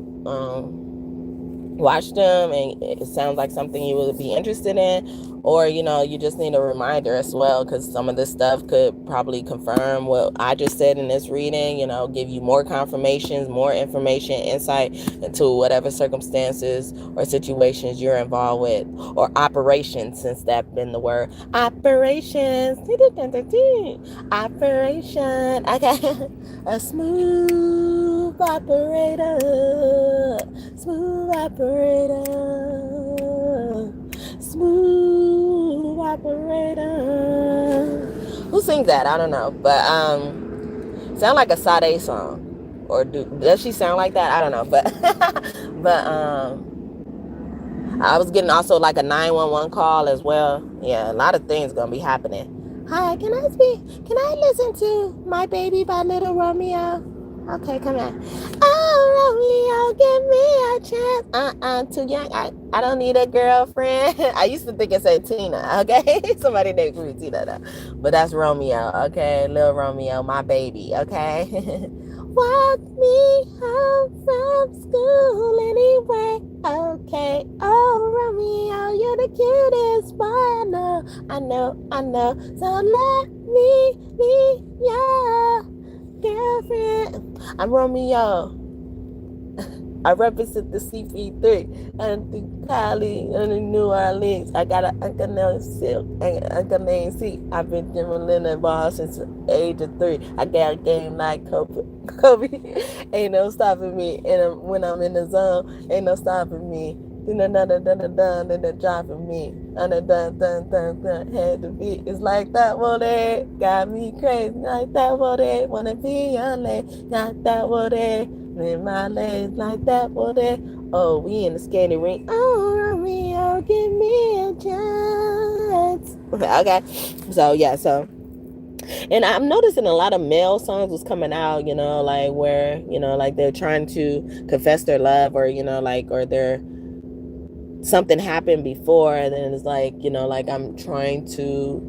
watch them and it sounds like something you would be interested in, or you know, you just need a reminder as well, because some of this stuff could probably confirm what I just said in this reading, you know, give you more confirmations, more information, insight into whatever circumstances or situations you're involved with, or operations, since that's been the word operations. Operation. Okay. A smooth operator, smooth operator, smooth operator. Who sings that? I don't know, but sound like a Sade song, or does she sound like that? I don't know, but but I was getting also like a 911 call as well. Yeah, a lot of things gonna be happening. Hi, can I speak? Can I listen to My Baby by Little Romeo? Okay, come on. Oh, Romeo, give me a chance. Too young. I don't need a girlfriend. I used to think it said Tina, okay? Somebody named me Tina, though. But that's Romeo, okay? Little Romeo, my baby, okay? Walk me home from school anyway, okay? Oh, Romeo, you're the cutest boy I know, I know, I know. So let me be your girlfriend. I'm Romeo. I represent the CP3 and the Cali and the New Orleans. I got name Silk. I got name C. I've been dribbling the ball since the age of 3. I got a game like Kobe. Ain't no stopping me. And when I'm in the zone, ain't no stopping me. Then they're dropping me. Had to be. It's like that one day. Got me crazy. Like that one day. Wanna be your lady. Got that one day. In my legs like that one day. Oh, we in the skating ring. Oh, Romeo, give me a chance. Okay. So yeah, so and I'm noticing a lot of male songs was coming out, you know, like where, you know, like they're trying to confess their love, or, you know, like, or they're something happened before, and then it's like, you know, like I'm trying to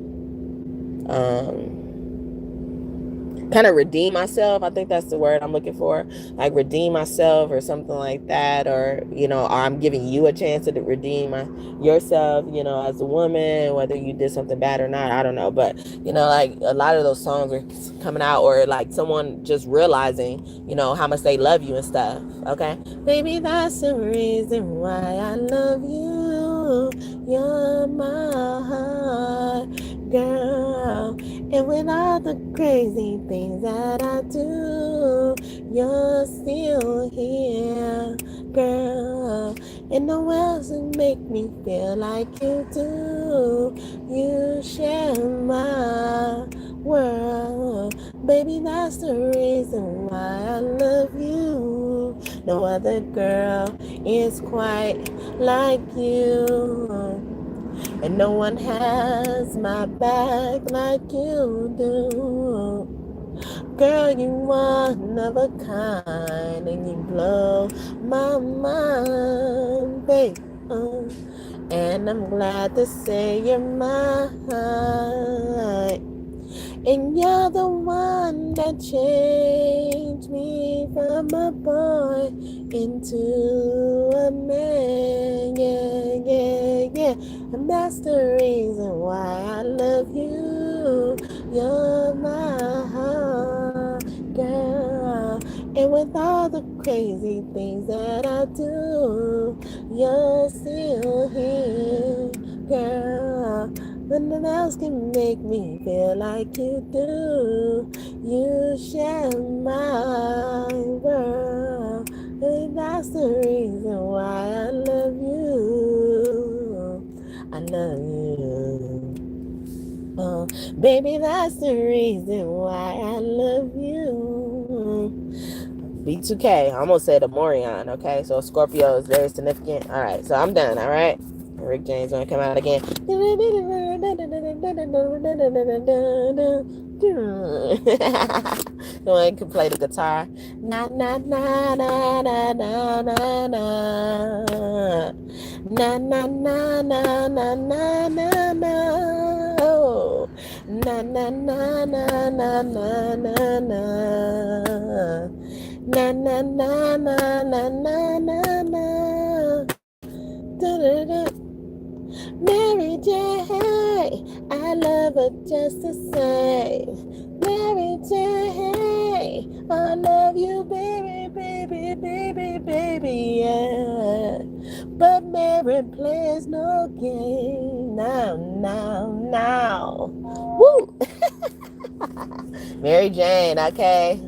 kind of redeem myself. I think that's the word I'm looking for, like redeem myself or something like that, or, you know, or I'm giving you a chance to redeem yourself, you know, as a woman, whether you did something bad or not, I don't know. But, you know, like a lot of those songs are coming out, or like someone just realizing, you know, how much they love you and stuff. Okay, baby, that's the reason why I love you. You're my heart, girl. And with all the crazy things that I do, you're still here, girl. And no one else will make me feel like you do. You share my world. Baby, that's the reason why I love you. No other girl is quite like you. And no one has my back like you do. Girl, you one of a kind, and you blow my mind, babe. And I'm glad to say you're mine. And you're the one that changed me from a boy into a man. Yeah, yeah, yeah. And that's the reason why I love you. You're my heart, girl. And with all the crazy things that I do, you're still here, girl. When no one else can make me feel like you do. You share my world. And that's the reason why I love you. I love you. Oh, baby, that's the reason why I love you. B2K, I almost said a Morion, okay? So Scorpio is very significant. All right, so I'm done, all right? Rick James gonna come out again. No one can play the guitar. Na na na na na na na na. Na na na na na na na na. Oh. Na na na na na na na na. Na na na na na na na na. Da da da. Mary J, I love her just the same. Mary J, I love you, baby, baby, baby, baby, yeah. But Mary plays no game. Now, now, now. Woo! Mary Jane, okay.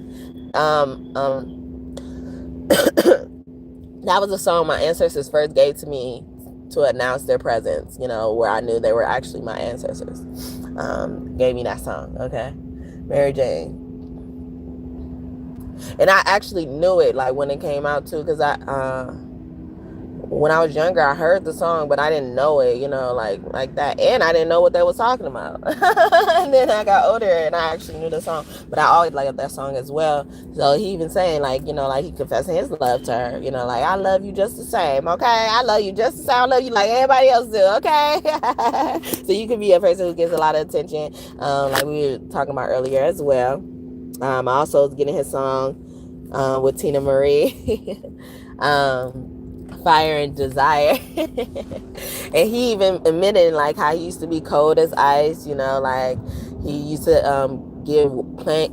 That was a song my ancestors first gave to me to announce their presence, you know, where I knew they were actually my ancestors. Gave me that song, okay? Mary Jane. And I actually knew it, like, when it came out, too, because when I was younger, I heard the song, but I didn't know it, you know, like that. And I didn't know what they were talking about. And then I got older and I actually knew the song. But I always liked that song as well. So he even saying, like, you know, like he confessing his love to her. You know, like, I love you just the same, okay? I love you just the same. I love you like everybody else do, okay? So you could be a person who gets a lot of attention, like we were talking about earlier as well. I also was getting his song with Tina Marie. Fire and Desire. And he even admitted, like, how he used to be cold as ice, you know, like he used to give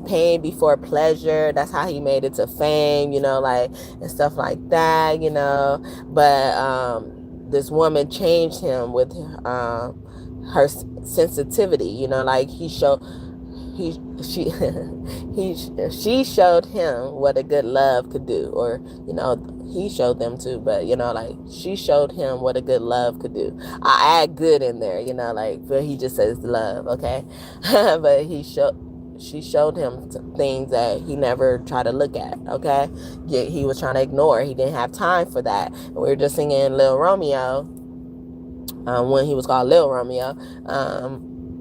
pain before pleasure. That's how he made it to fame, you know, like, and stuff like that, you know. But this woman changed him with her sensitivity, you know, like she showed him what a good love could do, or, you know, he showed them too, but, you know, like, she showed him what a good love could do. I add good in there, you know, like, but he just says love, okay? But she showed him things that he never tried to look at, okay? He was trying to ignore. He didn't have time for that. And we were just singing Lil Romeo, when he was called Lil Romeo,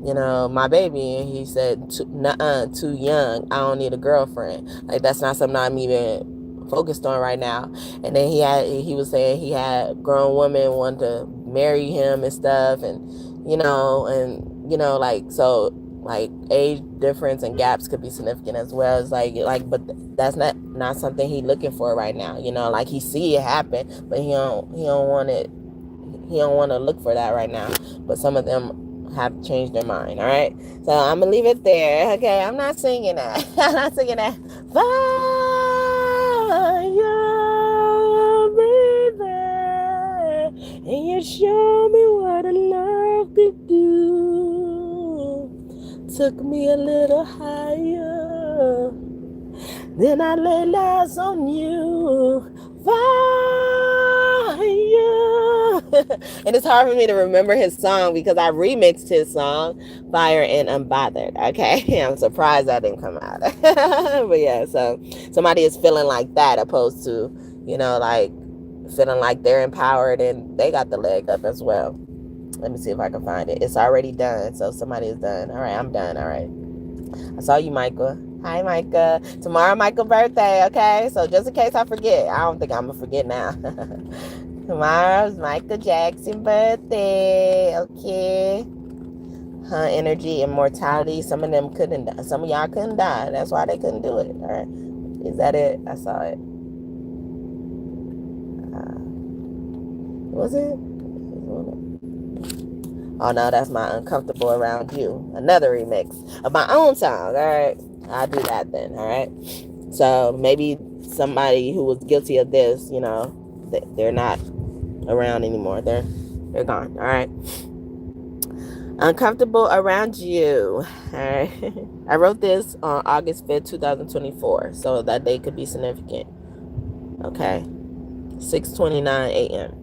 you know, my baby, and he said, too young, I don't need a girlfriend. Like, that's not something I'm even focused on right now. And then he was saying he had grown women want to marry him and stuff, and you know, like, so, like, age difference and gaps could be significant as well. It's like, but that's not something he's looking for right now, you know, like, he see it happen, but he don't want to look for that right now. But some of them have changed their mind. All right, so I'm gonna leave it there. Okay, I'm not singing that. I'm not singing that. Fire, baby, and you show me what a love could do. Took me a little higher, then I laid eyes on you. Fire. And it's hard for me to remember his song because I remixed his song Fire and Unbothered. Okay, I'm surprised that didn't come out. But yeah, so somebody is feeling like that, opposed to, you know, like, feeling like they're empowered and they got the leg up as well. Let me see if I can find it. It's already done, so somebody is done. All right, I'm done. All right, I saw you, Micah. Hi, Micah. Tomorrow, Micah's birthday, okay? So just in case I forget, I don't think I'm going to forget now. Tomorrow's Michael Jackson's birthday, okay? Energy, immortality. Some of them couldn't die. Some of y'all couldn't die. That's why they couldn't do it, all right? Is that it? I saw it. Was it? Oh, no, that's my Uncomfortable Around You. Another remix of my own song, all right? I'll do that then, all right? So maybe somebody who was guilty of this, you know, they're not around anymore. They're gone, all right? Uncomfortable Around You, all right? I wrote this on August 5th, 2024, so that day could be significant, okay? 6:29 a.m.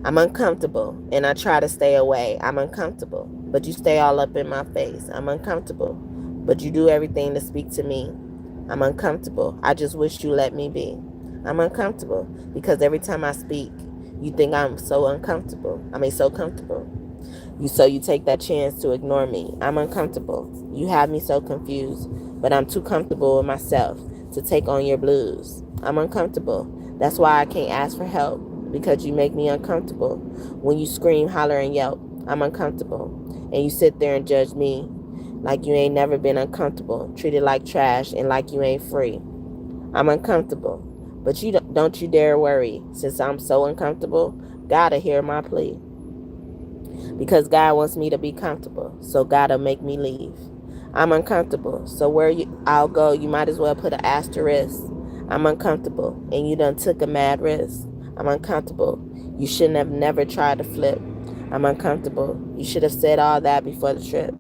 I'm uncomfortable, and I try to stay away. I'm uncomfortable, but you stay all up in my face. I'm uncomfortable, but you do everything to speak to me. I'm uncomfortable. I just wish you let me be. I'm uncomfortable because every time I speak, You think I'm so uncomfortable. So comfortable. So you take that chance to ignore me. I'm uncomfortable. You have me so confused, but I'm too comfortable with myself to take on your blues. I'm uncomfortable. That's why I can't ask for help, because you make me uncomfortable. When you scream, holler, and yelp, I'm uncomfortable. And you sit there and judge me like you ain't never been uncomfortable, treated like trash, and like you ain't free. I'm uncomfortable. But don't you dare worry. Since I'm so uncomfortable, God'll hear my plea. Because God wants me to be comfortable, so God'll make me leave. I'm uncomfortable, so I'll go, you might as well put an asterisk. I'm uncomfortable, and you done took a mad risk. I'm uncomfortable. You shouldn't have never tried to flip. I'm uncomfortable. You should have said all that before the trip.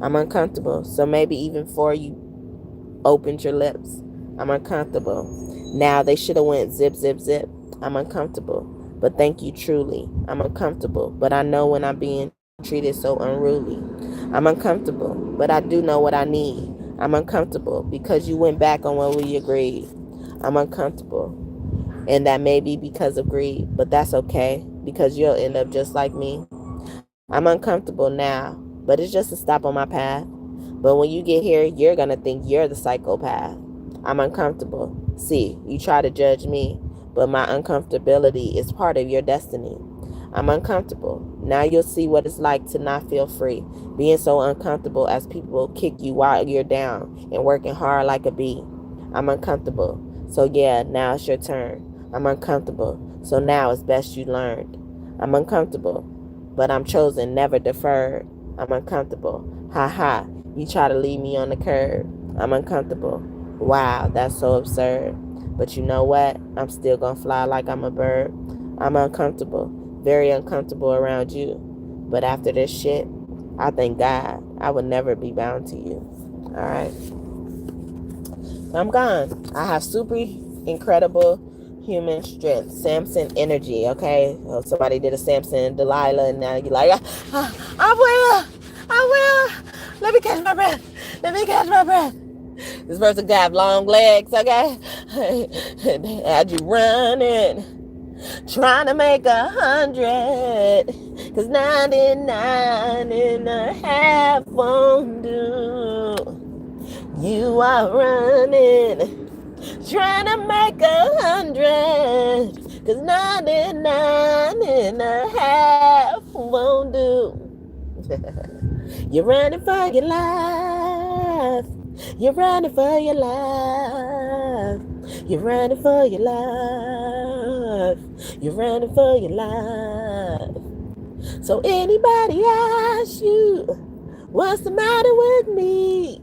I'm uncomfortable, so maybe even before you opened your lips. I'm uncomfortable. Now they should have went zip, zip, zip. I'm uncomfortable. But thank you truly. I'm uncomfortable. But I know when I'm being treated so unruly. I'm uncomfortable. But I do know what I need. I'm uncomfortable because you went back on what we agreed. I'm uncomfortable. And that may be because of greed. But that's okay, because you'll end up just like me. I'm uncomfortable now. But it's just a stop on my path. But when you get here, you're going to think you're the psychopath. I'm uncomfortable. See, you try to judge me, but my uncomfortability is part of your destiny. I'm uncomfortable. Now you'll see what it's like to not feel free, being so uncomfortable as people kick you while you're down and working hard like a bee. I'm uncomfortable. So yeah, now it's your turn. I'm uncomfortable. So now it's best you learned. I'm uncomfortable, but I'm chosen, never deferred. I'm uncomfortable. Ha ha. You try to leave me on the curb. I'm uncomfortable. Wow, that's so absurd. But you know what? I'm still gonna fly like I'm a bird. I'm uncomfortable. Very uncomfortable around you. But after this shit, I thank God I would never be bound to you. Alright. I'm gone. I have super incredible human strength. Samson energy, okay? Well, somebody did a Samson and Delilah, and now you're like, I will. Let me catch my breath. This person could have long legs, okay? Had you running, trying to make 100, 'cause 99 and a half won't do. You are running, trying to make 100, 'cause 99 and a half won't do. You're running for your life. You're running for your life. You're running for your life. You're running for your life. So anybody asks you, what's the matter with me?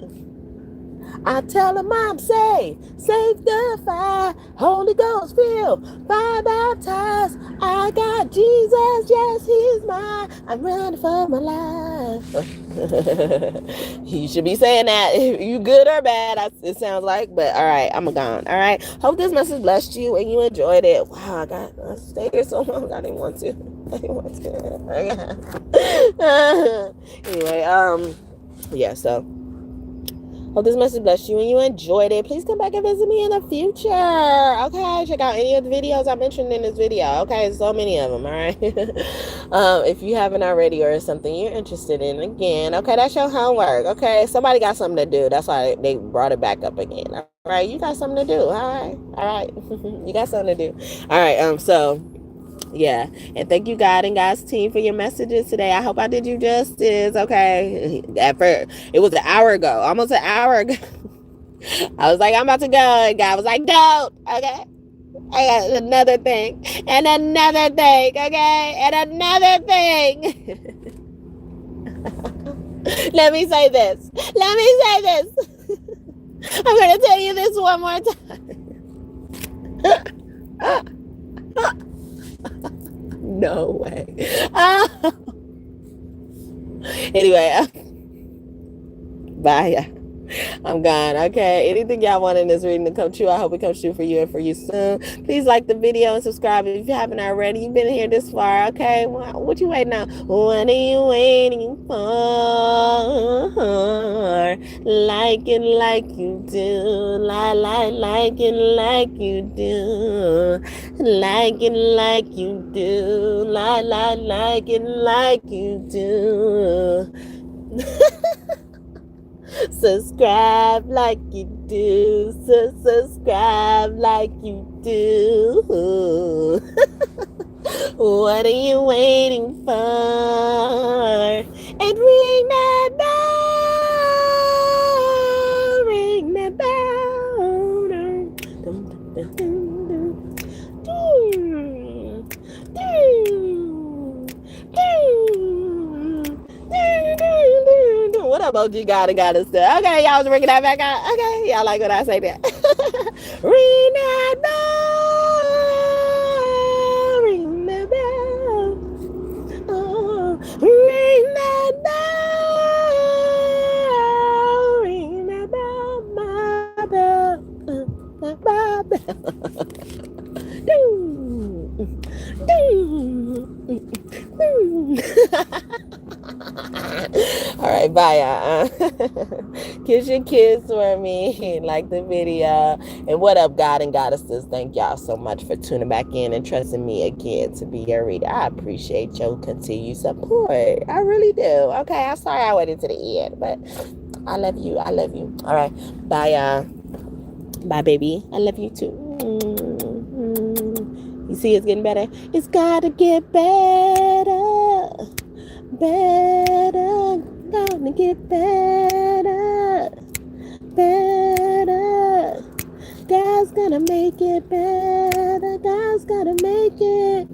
I tell them I'm saved, sanctified, Holy Ghost filled, fire baptized. I got Jesus, yes, he's mine. I'm running for my life. You should be saying that. You good or bad, it sounds like. But all right, I'm gone. All right. Hope this message blessed you and you enjoyed it. Wow, I stayed here so long. I didn't want to. Anyway, yeah. So. Hope this message blessed you and you enjoyed it. Please come back and visit me in the future. Okay, check out any of the videos I mentioned in this video. Okay, so many of them. All right. If you haven't already, or something you're interested in, again, okay, that's your homework. Okay, somebody got something to do. That's why they brought it back up again. All right, you got something to do. All right. You got something to do. All right. So. Yeah, and thank you, God and God's team, for your messages today. I hope I did you justice. Okay, at first it was an hour ago, almost an hour ago. I was like, I'm about to go, and God was like, don't. Okay, I got another thing, and another thing. Okay, and another thing. Let me say this. I'm gonna tell you this one more time. No way. Anyway, bye. I'm gone. Okay. Anything y'all want in this reading to come true, I hope it comes true for you and for you soon. Please like the video and subscribe if you haven't already. You've been here this far. Okay. What you waiting on? What are you waiting for? Like it like you do. Like it like you do. Like it like you do. Like it like you do. Subscribe like you do. Subscribe like you do. What are you waiting for? And ring that bell. Ring that bell. What up, OG God and Goddess? Okay, y'all was bringing that back out. Okay, y'all like when I say that. Ring that bell. Ring that bell. Oh, ring that bell. Ring that bell. My bell. My bell. All right, bye, y'all. Kiss your kids for me. Like the video. And what up, God and Goddesses? Thank y'all so much for tuning back in and trusting me again to be your reader. I appreciate your continued support. I really do. Okay, I'm sorry I waited to the end, but I love you. I love you. All right, bye, y'all. Bye, baby. I love you too. You see it's getting better? It's gotta get better. Better. Gonna get better. Better. God's gonna make it better. God's gotta make it.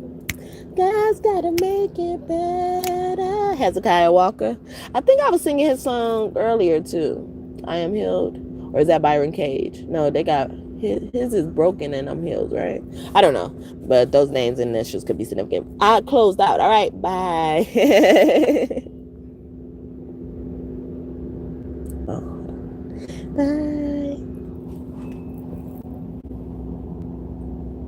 God's gotta make it better. Hezekiah Walker. I think I was singing his song earlier too. I Am Healed. Or is that Byron Cage? No, they got his is Broken and I'm Healed, right? I don't know. But those names and initials could be significant. I closed out. All right. Bye. Bye.